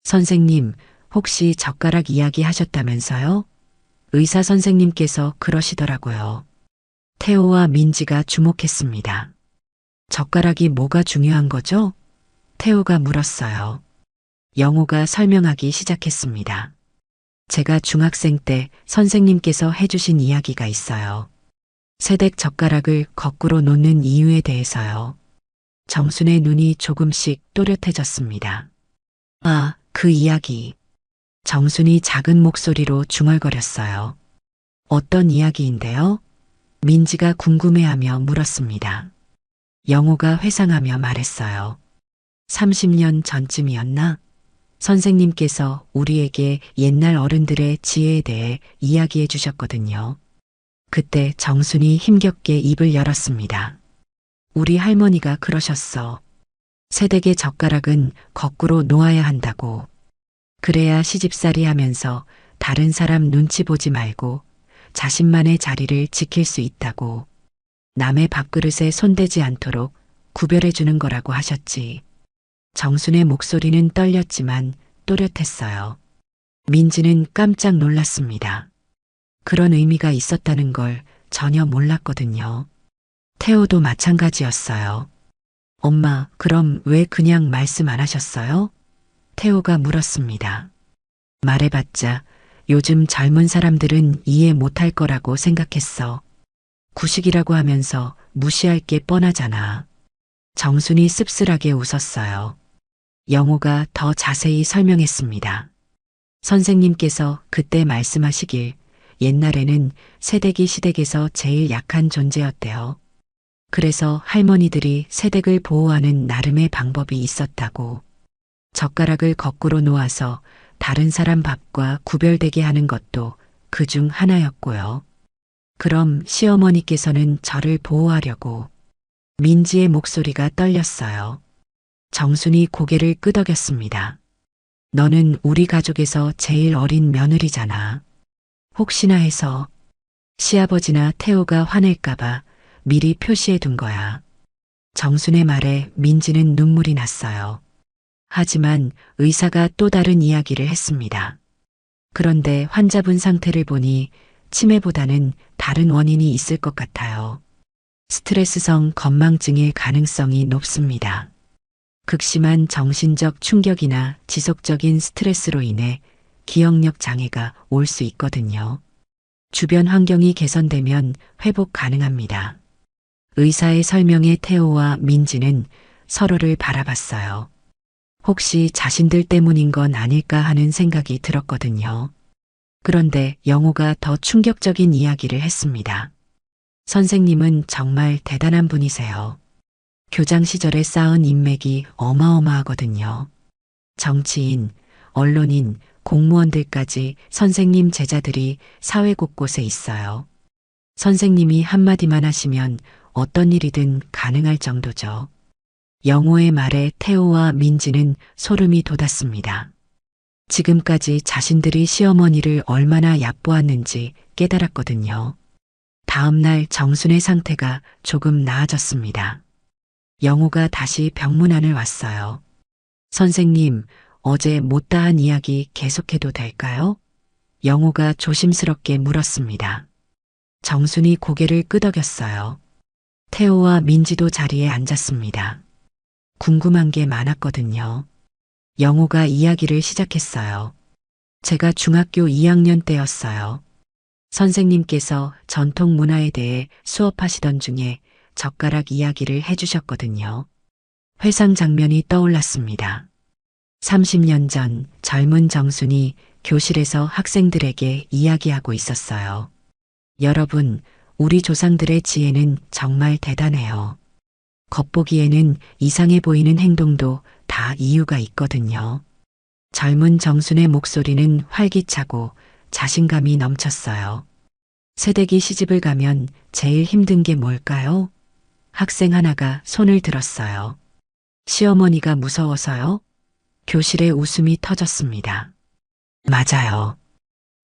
Speaker 2: 선생님, 혹시 젓가락 이야기 하셨다면서요? 의사 선생님께서 그러시더라고요. 태호와 민지가 주목했습니다. 젓가락이 뭐가 중요한 거죠? 태호가 물었어요. 영호가 설명하기 시작했습니다. 제가 중학생 때 선생님께서 해주신 이야기가 있어요. 새댁 젓가락을 거꾸로 놓는 이유에 대해서요. 정순의 눈이 조금씩 또렷해졌습니다. 아, 그 이야기. 정순이 작은 목소리로 중얼거렸어요. 어떤 이야기인데요? 민지가 궁금해하며 물었습니다. 영호가 회상하며 말했어요. 30년 전쯤이었나? 선생님께서 우리에게 옛날 어른들의 지혜에 대해 이야기해 주셨거든요. 그때 정순이 힘겹게 입을 열었습니다. 우리 할머니가 그러셨어. 새댁의 젓가락은 거꾸로 놓아야 한다고. 그래야 시집살이 하면서 다른 사람 눈치 보지 말고 자신만의 자리를 지킬 수 있다고. 남의 밥그릇에 손대지 않도록 구별해 주는 거라고 하셨지. 정순의 목소리는 떨렸지만 또렷했어요. 민지는 깜짝 놀랐습니다. 그런 의미가 있었다는 걸 전혀 몰랐거든요. 태호도 마찬가지였어요. 엄마, 그럼 왜 그냥 말씀 안 하셨어요? 태호가 물었습니다. 말해봤자 요즘 젊은 사람들은 이해 못할 거라고 생각했어. 구식이라고 하면서 무시할 게 뻔하잖아. 정순이 씁쓸하게 웃었어요. 영호가 더 자세히 설명했습니다. 선생님께서 그때 말씀하시길 옛날에는 새댁이 시댁에서 제일 약한 존재였대요. 그래서 할머니들이 새댁을 보호하는 나름의 방법이 있었다고. 젓가락을 거꾸로 놓아서 다른 사람 밥과 구별되게 하는 것도 그 중 하나였고요. 그럼 시어머니께서는 저를 보호하려고. 민지의 목소리가 떨렸어요. 정순이 고개를 끄덕였습니다. 너는 우리 가족에서 제일 어린 며느리잖아. 혹시나 해서 시아버지나 태호가 화낼까봐 미리 표시해 둔 거야. 정순의 말에 민지는 눈물이 났어요. 하지만 의사가 또 다른 이야기를 했습니다. 그런데 환자분 상태를 보니 치매보다는 다른 원인이 있을 것 같아요. 스트레스성 건망증일 가능성이 높습니다. 극심한 정신적 충격이나 지속적인 스트레스로 인해 기억력 장애가 올 수 있거든요. 주변 환경이 개선되면 회복 가능합니다. 의사의 설명에 태호와 민지는 서로를 바라봤어요. 혹시 자신들 때문인 건 아닐까 하는 생각이 들었거든요. 그런데 영호가 더 충격적인 이야기를 했습니다. 선생님은 정말 대단한 분이세요. 교장 시절에 쌓은 인맥이 어마어마하거든요. 정치인, 언론인, 공무원들까지 선생님 제자들이 사회 곳곳에 있어요. 선생님이 한마디만 하시면 어떤 일이든 가능할 정도죠. 영호의 말에 태호와 민지는 소름이 돋았습니다. 지금까지 자신들이 시어머니를 얼마나 얕보았는지 깨달았거든요. 다음 날 정순의 상태가 조금 나아졌습니다. 영호가 다시 병문안을 왔어요. 선생님, 어제 못다한 이야기 계속해도 될까요? 영호가 조심스럽게 물었습니다. 정순이 고개를 끄덕였어요. 태호와 민지도 자리에 앉았습니다. 궁금한 게 많았거든요. 영호가 이야기를 시작했어요. 제가 중학교 2학년 때였어요. 선생님께서 전통 문화에 대해 수업하시던 중에 젓가락 이야기를 해주셨거든요. 회상 장면이 떠올랐습니다. 30년 전 젊은 정순이 교실에서 학생들에게 이야기하고 있었어요. 여러분, 우리 조상들의 지혜는 정말 대단해요. 겉보기에는 이상해 보이는 행동도 다 이유가 있거든요. 젊은 정순의 목소리는 활기차고 자신감이 넘쳤어요. 새댁이 시집을 가면 제일 힘든 게 뭘까요? 학생 하나가 손을 들었어요. 시어머니가 무서워서요? 교실에 웃음이 터졌습니다. 맞아요.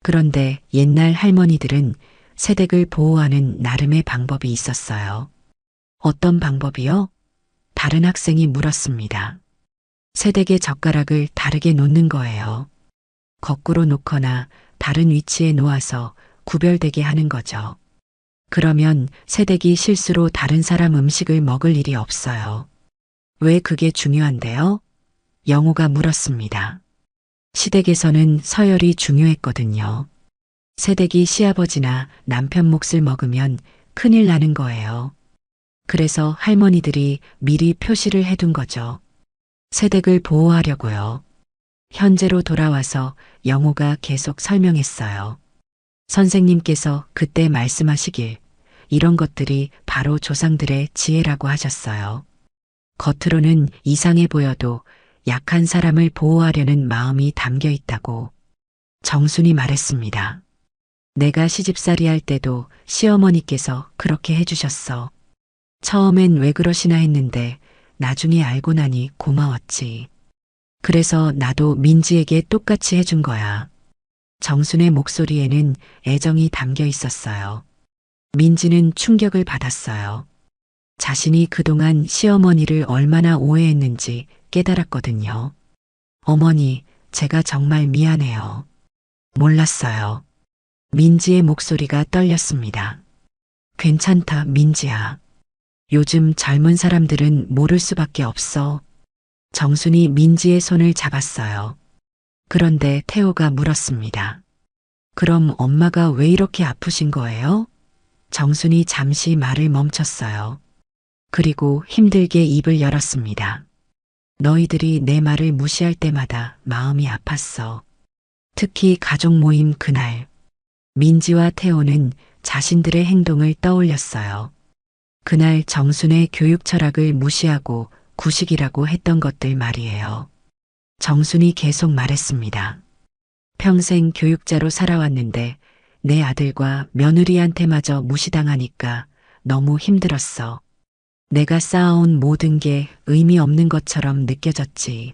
Speaker 2: 그런데 옛날 할머니들은 새댁을 보호하는 나름의 방법이 있었어요. 어떤 방법이요? 다른 학생이 물었습니다. 새댁의 젓가락을 다르게 놓는 거예요. 거꾸로 놓거나 다른 위치에 놓아서 구별되게 하는 거죠. 그러면 새댁이 실수로 다른 사람 음식을 먹을 일이 없어요. 왜 그게 중요한데요? 영호가 물었습니다. 시댁에서는 서열이 중요했거든요. 새댁이 시아버지나 남편 몫을 먹으면 큰일 나는 거예요. 그래서 할머니들이 미리 표시를 해둔 거죠. 새댁을 보호하려고요. 현재로 돌아와서 영호가 계속 설명했어요. 선생님께서 그때 말씀하시길 이런 것들이 바로 조상들의 지혜라고 하셨어요. 겉으로는 이상해 보여도 약한 사람을 보호하려는 마음이 담겨 있다고 정순이 말했습니다. 내가 시집살이 할 때도 시어머니께서 그렇게 해주셨어. 처음엔 왜 그러시나 했는데 나중에 알고 나니 고마웠지. 그래서 나도 민지에게 똑같이 해준 거야. 정순의 목소리에는 애정이 담겨 있었어요. 민지는 충격을 받았어요. 자신이 그동안 시어머니를 얼마나 오해했는지 깨달았거든요. 어머니, 제가 정말 미안해요. 몰랐어요. 민지의 목소리가 떨렸습니다. 괜찮다, 민지야. 요즘 젊은 사람들은 모를 수밖에 없어. 정순이 민지의 손을 잡았어요. 그런데 태호가 물었습니다. 그럼 엄마가 왜 이렇게 아프신 거예요? 정순이 잠시 말을 멈췄어요. 그리고 힘들게 입을 열었습니다. 너희들이 내 말을 무시할 때마다 마음이 아팠어. 특히 가족 모임 그날. 민지와 태호는 자신들의 행동을 떠올렸어요. 그날 정순의 교육 철학을 무시하고 구식이라고 했던 것들 말이에요. 정순이 계속 말했습니다. 평생 교육자로 살아왔는데 내 아들과 며느리한테마저 무시당하니까 너무 힘들었어. 내가 쌓아온 모든 게 의미 없는 것처럼 느껴졌지.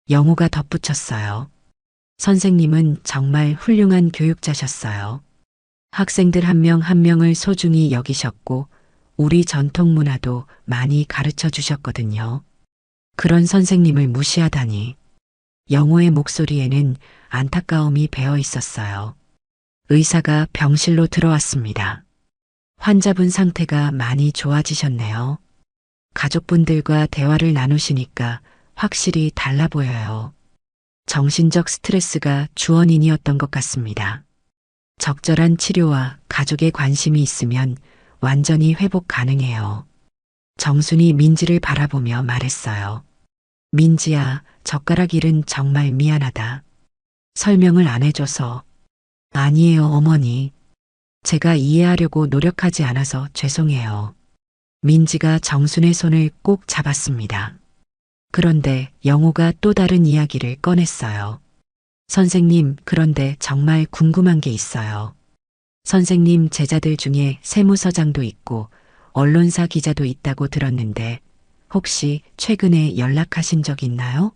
Speaker 2: 영호가 덧붙였어요. 선생님은 정말 훌륭한 교육자셨어요. 학생들 한 명 한 명을 소중히 여기셨고 우리 전통 문화도 많이 가르쳐 주셨거든요. 그런 선생님을 무시하다니. 영호의 목소리에는 안타까움이 배어 있었어요. 의사가 병실로 들어왔습니다. 환자분 상태가 많이 좋아지셨네요. 가족분들과 대화를 나누시니까 확실히 달라 보여요. 정신적 스트레스가 주원인이었던 것 같습니다. 적절한 치료와 가족의 관심이 있으면 완전히 회복 가능해요. 정순이 민지를 바라보며 말했어요. 민지야, 젓가락 일은 정말 미안하다. 설명을 안 해줘서. 아니에요, 어머니. 제가 이해하려고 노력하지 않아서 죄송해요. 민지가 정순의 손을 꼭 잡았습니다. 그런데 영호가 또 다른 이야기를 꺼냈어요. 선생님, 그런데 정말 궁금한 게 있어요. 선생님 제자들 중에 세무서장도 있고 언론사 기자도 있다고 들었는데 혹시 최근에 연락하신 적 있나요?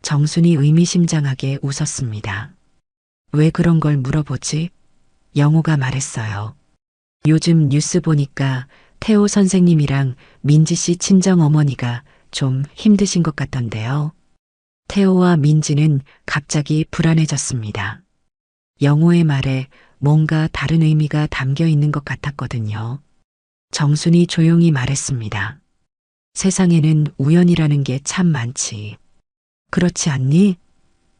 Speaker 2: 정순이 의미심장하게 웃었습니다. 왜 그런 걸 물어보지? 영호가 말했어요. 요즘 뉴스 보니까 태호 선생님이랑 민지 씨 친정 어머니가 좀 힘드신 것 같던데요. 태호와 민지는 갑자기 불안해졌습니다. 영호의 말에 뭔가 다른 의미가 담겨 있는 것 같았거든요. 정순이 조용히 말했습니다. 세상에는 우연이라는 게 참 많지. 그렇지 않니?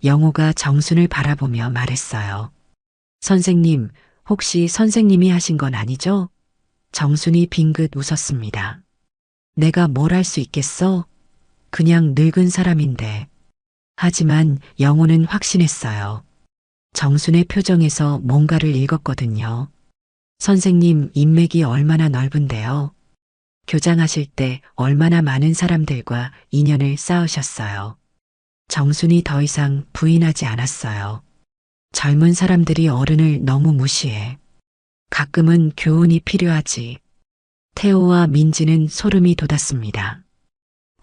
Speaker 2: 영호가 정순을 바라보며 말했어요. 선생님, 혹시 선생님이 하신 건 아니죠? 정순이 빙긋 웃었습니다. 내가 뭘 할 수 있겠어? 그냥 늙은 사람인데. 하지만 영호는 확신했어요. 정순의 표정에서 뭔가를 읽었거든요. 선생님 인맥이 얼마나 넓은데요. 교장하실 때 얼마나 많은 사람들과 인연을 쌓으셨어요. 정순이 더 이상 부인하지 않았어요. 젊은 사람들이 어른을 너무 무시해. 가끔은 교훈이 필요하지. 태호와 민지는 소름이 돋았습니다.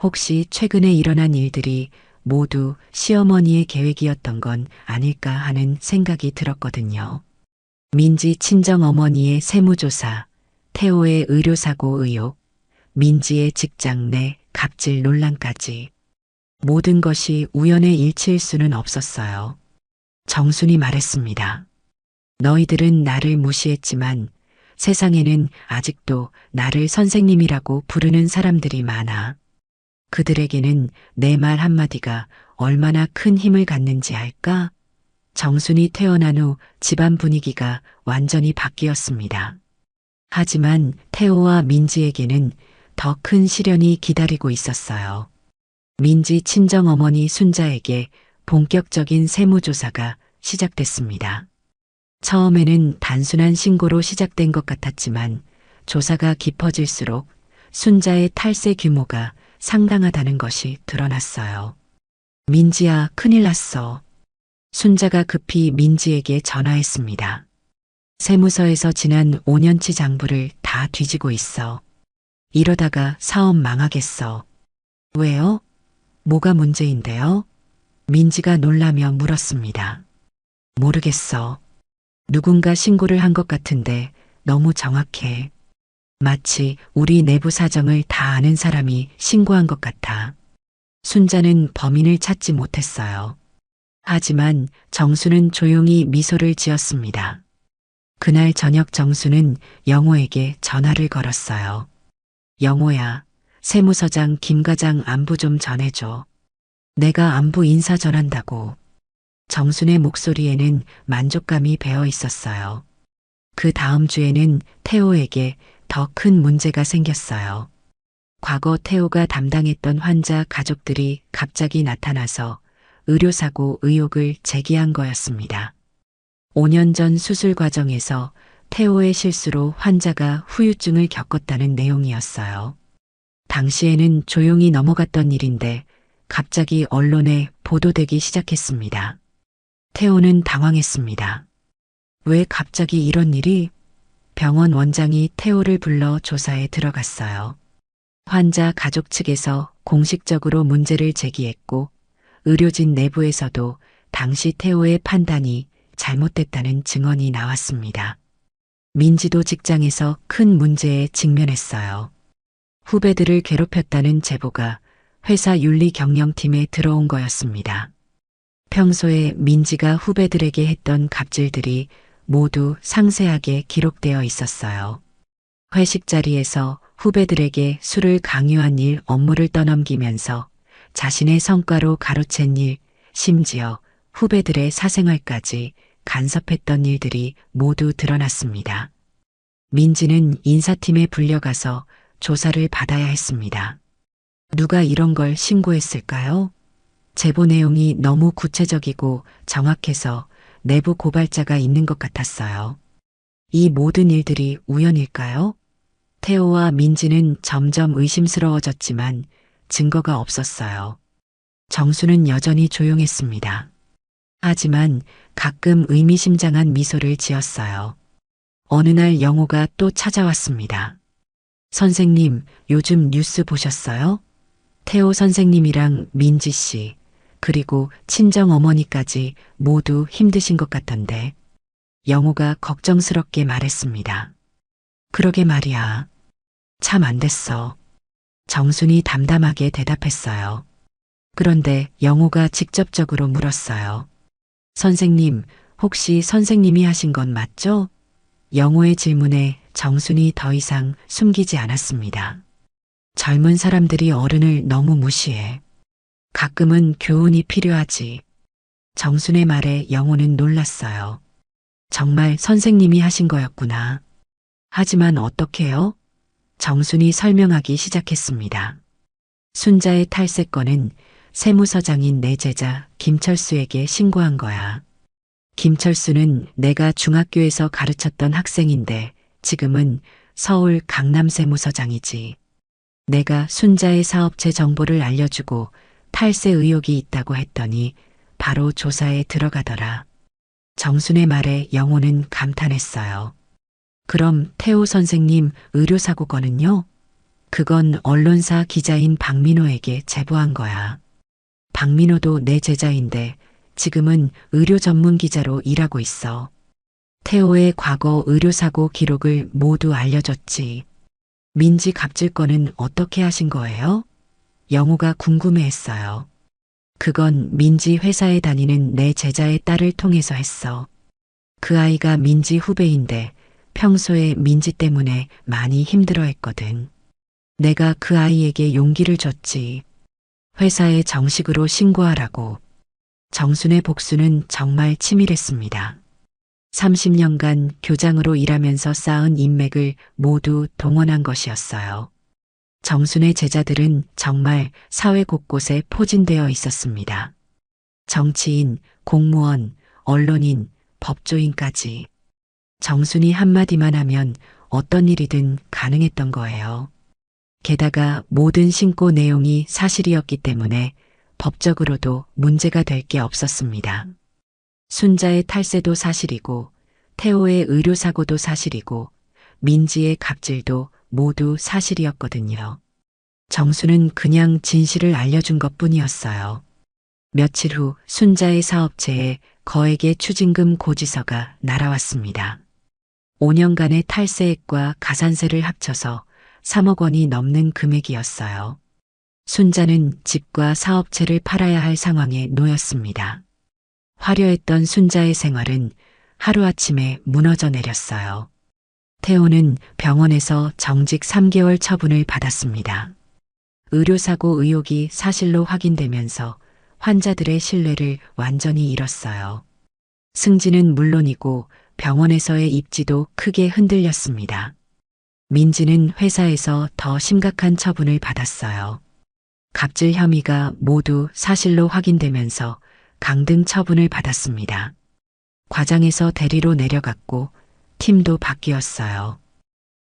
Speaker 2: 혹시 최근에 일어난 일들이 모두 시어머니의 계획이었던 건 아닐까 하는 생각이 들었거든요. 민지 친정어머니의 세무조사, 태호의 의료사고 의혹, 민지의 직장 내 갑질 논란까지 모든 것이 우연의 일치일 수는 없었어요. 정순이 말했습니다. 너희들은 나를 무시했지만 세상에는 아직도 나를 선생님이라고 부르는 사람들이 많아. 그들에게는 내 말 한마디가 얼마나 큰 힘을 갖는지 알까? 정순이 태어난 후 집안 분위기가 완전히 바뀌었습니다. 하지만 태호와 민지에게는 더 큰 시련이 기다리고 있었어요. 민지 친정어머니 순자에게 본격적인 세무조사가 시작됐습니다. 처음에는 단순한 신고로 시작된 것 같았지만 조사가 깊어질수록 순자의 탈세 규모가 상당하다는 것이 드러났어요. 민지야, 큰일 났어. 순자가 급히 민지에게 전화했습니다. 세무서에서 지난 5년치 장부를 다 뒤지고 있어. 이러다가 사업 망하겠어. 왜요? 뭐가 문제인데요? 민지가 놀라며 물었습니다. 모르겠어. 누군가 신고를 한 것 같은데 너무 정확해. 마치 우리 내부 사정을 다 아는 사람이 신고한 것 같아. 순자는 범인을 찾지 못했어요. 하지만 정수는 조용히 미소를 지었습니다. 그날 저녁 정수는 영호에게 전화를 걸었어요. 영호야, 세무서장 김 과장 안부 좀 전해줘. 내가 안부 인사 전한다고. 정순의 목소리에는 만족감이 배어 있었어요. 그 다음 주에는 태호에게 더 큰 문제가 생겼어요. 과거 태호가 담당했던 환자 가족들이 갑자기 나타나서 의료사고 의혹을 제기한 거였습니다. 5년 전 수술 과정에서 태호의 실수로 환자가 후유증을 겪었다는 내용이었어요. 당시에는 조용히 넘어갔던 일인데 갑자기 언론에 보도되기 시작했습니다. 태호는 당황했습니다. 왜 갑자기 이런 일이? 병원 원장이 태호를 불러 조사에 들어갔어요. 환자 가족 측에서 공식적으로 문제를 제기했고 의료진 내부에서도 당시 태호의 판단이 잘못됐다는 증언이 나왔습니다. 민지도 직장에서 큰 문제에 직면했어요. 후배들을 괴롭혔다는 제보가 회사 윤리 경영팀에 들어온 거였습니다. 평소에 민지가 후배들에게 했던 갑질들이 모두 상세하게 기록되어 있었어요. 회식 자리에서 후배들에게 술을 강요한 일 업무를 떠넘기면서 자신의 성과로 가로챈 일, 심지어 후배들의 사생활까지 간섭했던 일들이 모두 드러났습니다. 민지는 인사팀에 불려가서 조사를 받아야 했습니다. 누가 이런 걸 신고했을까요? 제보 내용이 너무 구체적이고 정확해서 내부 고발자가 있는 것 같았어요. 이 모든 일들이 우연일까요? 태호와 민지는 점점 의심스러워졌지만 증거가 없었어요. 정수는 여전히 조용했습니다. 하지만 가끔 의미심장한 미소를 지었어요. 어느 날 영호가 또 찾아왔습니다. 선생님, 요즘 뉴스 보셨어요? 태호 선생님이랑 민지 씨, 그리고 친정 어머니까지 모두 힘드신 것 같던데. 영호가 걱정스럽게 말했습니다. 그러게 말이야. 참 안 됐어. 정순이 담담하게 대답했어요. 그런데 영호가 직접적으로 물었어요. 선생님, 혹시 선생님이 하신 건 맞죠? 영호의 질문에 정순이 더 이상 숨기지 않았습니다. 젊은 사람들이 어른을 너무 무시해. 가끔은 교훈이 필요하지. 정순의 말에 영호는 놀랐어요. 정말 선생님이 하신 거였구나. 하지만 어떻게요? 정순이 설명하기 시작했습니다. 순자의 탈세 건은 세무서장인 내 제자 김철수에게 신고한 거야. 김철수는 내가 중학교에서 가르쳤던 학생인데 지금은 서울 강남세무서장이지. 내가 순자의 사업체 정보를 알려주고 탈세 의혹이 있다고 했더니 바로 조사에 들어가더라. 정순의 말에 영호는 감탄했어요. 그럼 태호 선생님 의료사고 건은요? 그건 언론사 기자인 박민호에게 제보한 거야. 박민호도 내 제자인데 지금은 의료 전문 기자로 일하고 있어. 태호의 과거 의료사고 기록을 모두 알려줬지. 민지 갑질 건은 어떻게 하신 거예요? 영호가 궁금해했어요. 그건 민지 회사에 다니는 내 제자의 딸을 통해서 했어. 그 아이가 민지 후배인데 평소에 민지 때문에 많이 힘들어했거든. 내가 그 아이에게 용기를 줬지. 회사에 정식으로 신고하라고. 정순의 복수는 정말 치밀했습니다. 30년간 교장으로 일하면서 쌓은 인맥을 모두 동원한 것이었어요. 정순의 제자들은 정말 사회 곳곳에 포진되어 있었습니다. 정치인, 공무원, 언론인, 법조인까지. 정순이 한마디만 하면 어떤 일이든 가능했던 거예요. 게다가 모든 신고 내용이 사실이었기 때문에 법적으로도 문제가 될 게 없었습니다. 순자의 탈세도 사실이고 태호의 의료사고도 사실이고 민지의 갑질도 모두 사실이었거든요. 정수는 그냥 진실을 알려준 것뿐이었어요. 며칠 후 순자의 사업체에 거액의 추징금 고지서가 날아왔습니다. 5년간의 탈세액과 가산세를 합쳐서 3억 원이 넘는 금액이었어요. 순자는 집과 사업체를 팔아야 할 상황에 놓였습니다. 화려했던 순자의 생활은 하루아침에 무너져 내렸어요. 태호는 병원에서 정직 3개월 처분을 받았습니다. 의료사고 의혹이 사실로 확인되면서 환자들의 신뢰를 완전히 잃었어요. 승진은 물론이고 병원에서의 입지도 크게 흔들렸습니다. 민지는 회사에서 더 심각한 처분을 받았어요. 갑질 혐의가 모두 사실로 확인되면서 강등 처분을 받았습니다. 과장에서 대리로 내려갔고 팀도 바뀌었어요.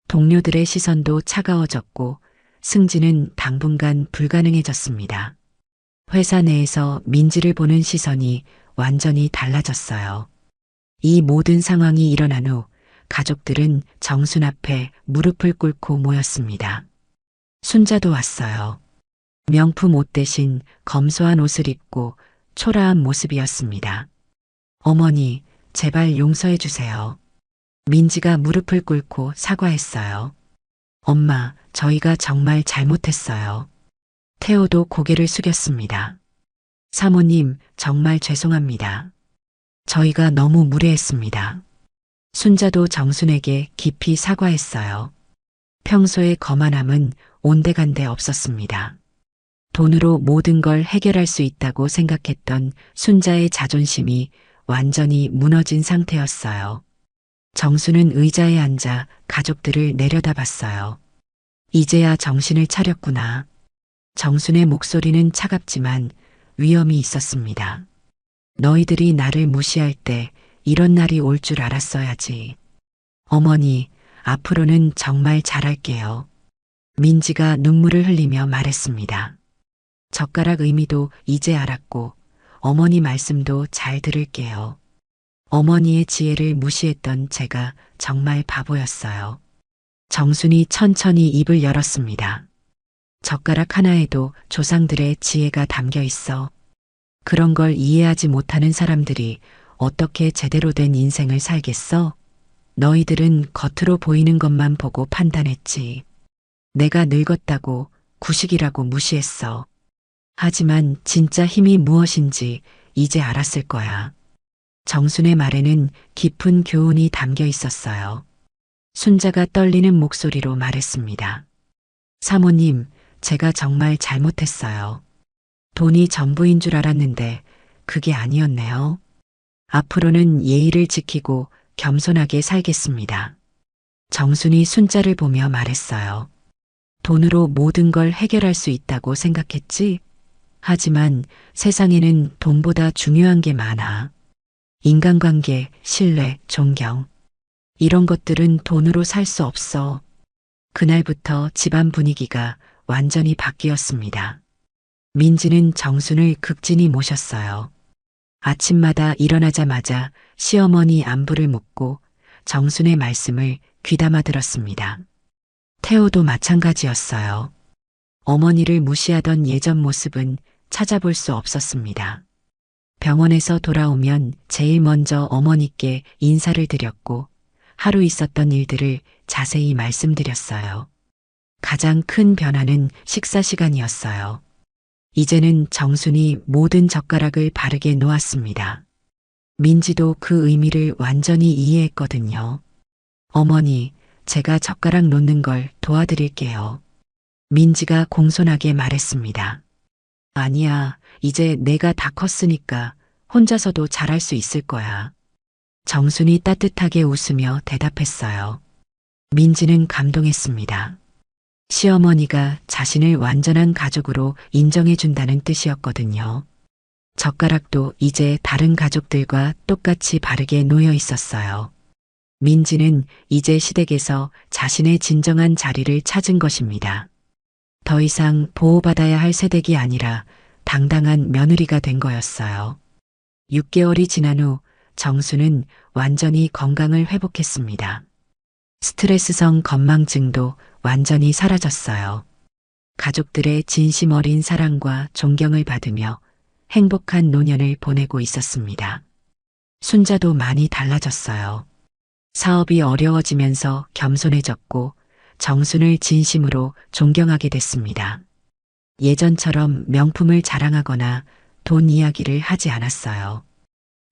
Speaker 2: 동료들의 시선도 차가워졌고 승진은 당분간 불가능해졌습니다. 회사 내에서 민지를 보는 시선이 완전히 달라졌어요. 이 모든 상황이 일어난 후 가족들은 정순 앞에 무릎을 꿇고 모였습니다. 순자도 왔어요. 명품 옷 대신 검소한 옷을 입고 초라한 모습이었습니다. 어머니, 제발 용서해 주세요. 민지가 무릎을 꿇고 사과했어요. 엄마, 저희가 정말 잘못했어요. 태호도 고개를 숙였습니다. 사모님, 정말 죄송합니다. 저희가 너무 무례했습니다. 순자도 정순에게 깊이 사과했어요. 평소의 거만함은 온데간데 없었습니다. 돈으로 모든 걸 해결할 수 있다고 생각했던 순자의 자존심이 완전히 무너진 상태였어요. 정수는 의자에 앉아 가족들을 내려다봤어요. 이제야 정신을 차렸구나. 정순의 목소리는 차갑지만 위험이 있었습니다. 너희들이 나를 무시할 때 이런 날이 올 줄 알았어야지. 어머니, 앞으로는 정말 잘할게요. 민지가 눈물을 흘리며 말했습니다. 젓가락 의미도 이제 알았고 어머니 말씀도 잘 들을게요. 어머니의 지혜를 무시했던 제가 정말 바보였어요. 정순이 천천히 입을 열었습니다. 젓가락 하나에도 조상들의 지혜가 담겨 있어. 그런 걸 이해하지 못하는 사람들이 어떻게 제대로 된 인생을 살겠어? 너희들은 겉으로 보이는 것만 보고 판단했지. 내가 늙었다고 구식이라고 무시했어. 하지만 진짜 힘이 무엇인지 이제 알았을 거야. 정순의 말에는 깊은 교훈이 담겨 있었어요. 순자가 떨리는 목소리로 말했습니다. 사모님, 제가 정말 잘못했어요. 돈이 전부인 줄 알았는데 그게 아니었네요. 앞으로는 예의를 지키고 겸손하게 살겠습니다. 정순이 순자를 보며 말했어요. 돈으로 모든 걸 해결할 수 있다고 생각했지? 하지만 세상에는 돈보다 중요한 게 많아. 인간관계, 신뢰, 존경. 이런 것들은 돈으로 살 수 없어. 그날부터 집안 분위기가 완전히 바뀌었습니다. 민지는 정순을 극진히 모셨어요. 아침마다 일어나자마자 시어머니 안부를 묻고 정순의 말씀을 귀담아 들었습니다. 태호도 마찬가지였어요. 어머니를 무시하던 예전 모습은 찾아볼 수 없었습니다. 병원에서 돌아오면 제일 먼저 어머니께 인사를 드렸고 하루 있었던 일들을 자세히 말씀드렸어요. 가장 큰 변화는 식사 시간이었어요. 이제는 정순이 모든 젓가락을 바르게 놓았습니다. 민지도 그 의미를 완전히 이해했거든요. 어머니, 제가 젓가락 놓는 걸 도와드릴게요. 민지가 공손하게 말했습니다. 아니야, 이제 내가 다 컸으니까 혼자서도 잘할 수 있을 거야. 정순이 따뜻하게 웃으며 대답했어요. 민지는 감동했습니다. 시어머니가 자신을 완전한 가족으로 인정해준다는 뜻이었거든요. 젓가락도 이제 다른 가족들과 똑같이 바르게 놓여 있었어요. 민지는 이제 시댁에서 자신의 진정한 자리를 찾은 것입니다. 더 이상 보호받아야 할 새댁이 아니라 당당한 며느리가 된 거였어요. 6개월이 지난 후 정수는 완전히 건강을 회복했습니다. 스트레스성 건망증도 완전히 사라졌어요. 가족들의 진심 어린 사랑과 존경을 받으며 행복한 노년을 보내고 있었습니다. 순자도 많이 달라졌어요. 사업이 어려워지면서 겸손해졌고 정순을 진심으로 존경하게 됐습니다. 예전처럼 명품을 자랑하거나 돈 이야기를 하지 않았어요.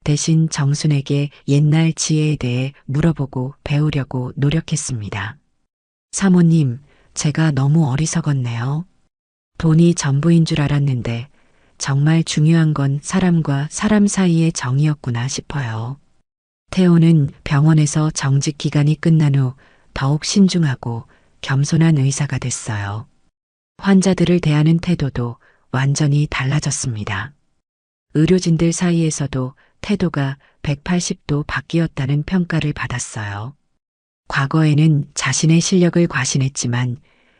Speaker 2: 대신 정순에게 옛날 지혜에 대해 물어보고 배우려고 노력했습니다. 사모님, 제가 너무 어리석었네요. 돈이 전부인 줄 알았는데 정말 중요한 건 사람과 사람 사이의 정이었구나 싶어요. 태호는 병원에서 정직 기간이 끝난 후 더욱 신중하고 겸손한 의사가 됐어요. 환자들을 대하는 태도도 완전히 달라졌습니다. 의료진들 사이에서도 태도가 180도 바뀌었다는 평가를 받았어요. 과거에는 자신의 실력을 과신했지만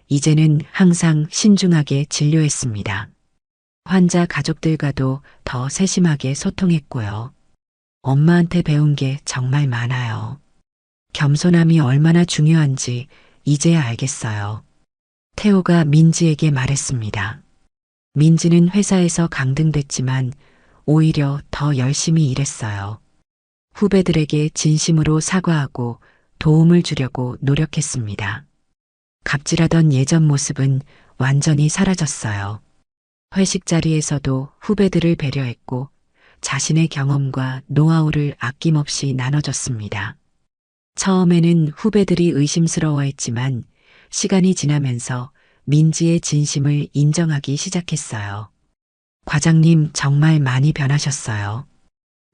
Speaker 2: 이제는 항상 신중하게 진료했습니다. 환자 가족들과도 더 세심하게 소통했고요. 엄마한테 배운 게 정말 많아요. 겸손함이 얼마나 중요한지 이제야 알겠어요. 태호가 민지에게 말했습니다. 민지는 회사에서 강등됐지만 오히려 더 열심히 일했어요. 후배들에게 진심으로 사과하고 도움을 주려고 노력했습니다. 갑질하던 예전 모습은 완전히 사라졌어요. 회식 자리에서도 후배들을 배려했고 자신의 경험과 노하우를 아낌없이 나눠줬습니다. 처음에는 후배들이 의심스러워했지만 시간이 지나면서 민지의 진심을 인정하기 시작했어요. 과장님 정말 많이 변하셨어요.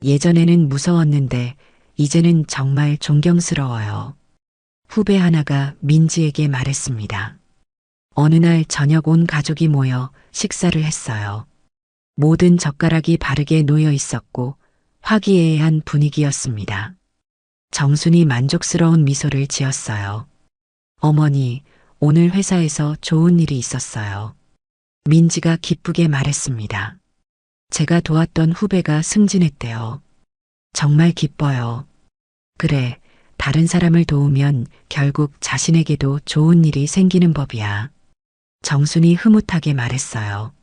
Speaker 2: 예전에는 무서웠는데 이제는 정말 존경스러워요. 후배 하나가 민지에게 말했습니다. 어느 날 저녁 온 가족이 모여 식사를 했어요. 모든 젓가락이 바르게 놓여 있었고 화기애애한 분위기였습니다. 정순이 만족스러운 미소를 지었어요. 어머니, 오늘 회사에서 좋은 일이 있었어요. 민지가 기쁘게 말했습니다. 제가 도왔던 후배가 승진했대요. 정말 기뻐요. 그래, 다른 사람을 도우면 결국 자신에게도 좋은 일이 생기는 법이야. 정순이 흐뭇하게 말했어요.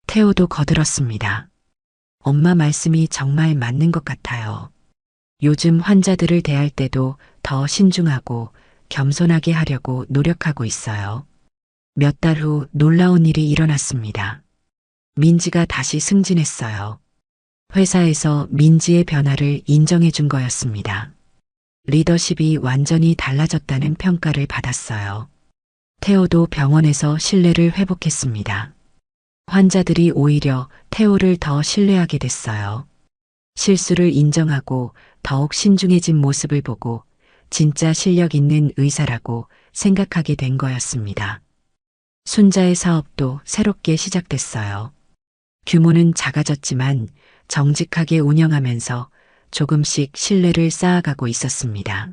Speaker 2: 태호도 거들었습니다. 엄마 말씀이 정말 맞는 것 같아요. 요즘 환자들을 대할 때도 더 신중하고 겸손하게 하려고 노력하고 있어요. 몇 달 후 놀라운 일이 일어났습니다. 민지가 다시 승진했어요. 회사에서 민지의 변화를 인정해 준 거였습니다. 리더십이 완전히 달라졌다는 평가를 받았어요. 태호도 병원에서 신뢰를 회복했습니다. 환자들이 오히려 태호를 더 신뢰하게 됐어요. 실수를 인정하고 더욱 신중해진 모습을 보고 진짜 실력 있는 의사라고 생각하게 된 거였습니다. 순자의 사업도 새롭게 시작됐어요. 규모는 작아졌지만 정직하게 운영하면서 조금씩 신뢰를 쌓아가고 있었습니다.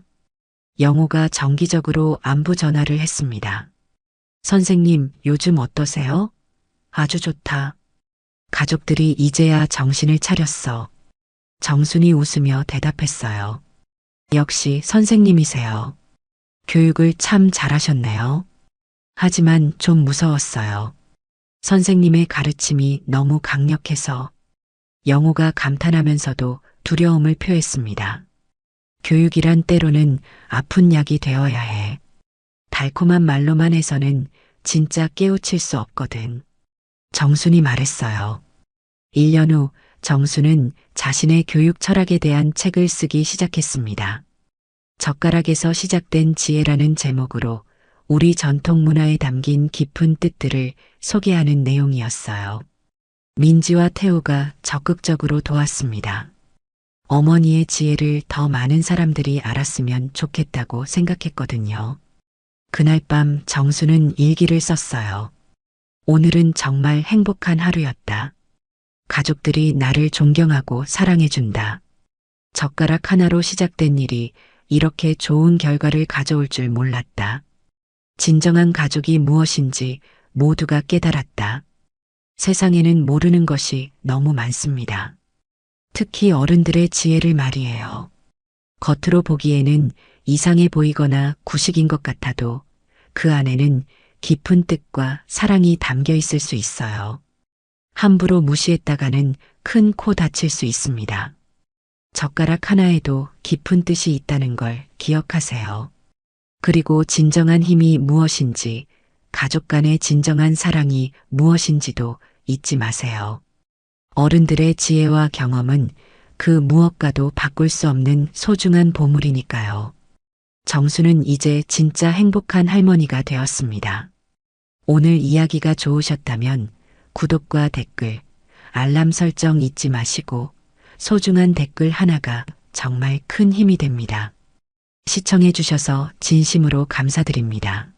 Speaker 2: 영호가 정기적으로 안부 전화를 했습니다. 선생님, 요즘 어떠세요? 아주 좋다. 가족들이 이제야 정신을 차렸어. 정순이 웃으며 대답했어요. 역시 선생님이세요. 교육을 참 잘하셨네요. 하지만 좀 무서웠어요. 선생님의 가르침이 너무 강력해서. 영호가 감탄하면서도 두려움을 표했습니다. 교육이란 때로는 아픈 약이 되어야 해. 달콤한 말로만 해서는 진짜 깨우칠 수 없거든. 정순이 말했어요. 1년 후 정순은 자신의 교육 철학에 대한 책을 쓰기 시작했습니다. 젓가락에서 시작된 지혜라는 제목으로 우리 전통 문화에 담긴 깊은 뜻들을 소개하는 내용이었어요. 민지와 태호가 적극적으로 도왔습니다. 어머니의 지혜를 더 많은 사람들이 알았으면 좋겠다고 생각했거든요. 그날 밤 정수는 일기를 썼어요. 오늘은 정말 행복한 하루였다. 가족들이 나를 존경하고 사랑해준다. 젓가락 하나로 시작된 일이 이렇게 좋은 결과를 가져올 줄 몰랐다. 진정한 가족이 무엇인지 모두가 깨달았다. 세상에는 모르는 것이 너무 많습니다. 특히 어른들의 지혜를 말이에요. 겉으로 보기에는 이상해 보이거나 구식인 것 같아도 그 안에는 깊은 뜻과 사랑이 담겨 있을 수 있어요. 함부로 무시했다가는 큰 코 다칠 수 있습니다. 젓가락 하나에도 깊은 뜻이 있다는 걸 기억하세요. 그리고 진정한 힘이 무엇인지, 가족 간의 진정한 사랑이 무엇인지도 잊지 마세요. 어른들의 지혜와 경험은 그 무엇과도 바꿀 수 없는 소중한 보물이니까요. 정수는 이제 진짜 행복한 할머니가 되었습니다. 오늘 이야기가 좋으셨다면 구독과 댓글, 알람 설정 잊지 마시고 소중한 댓글 하나가 정말 큰 힘이 됩니다. 시청해 주셔서 진심으로 감사드립니다.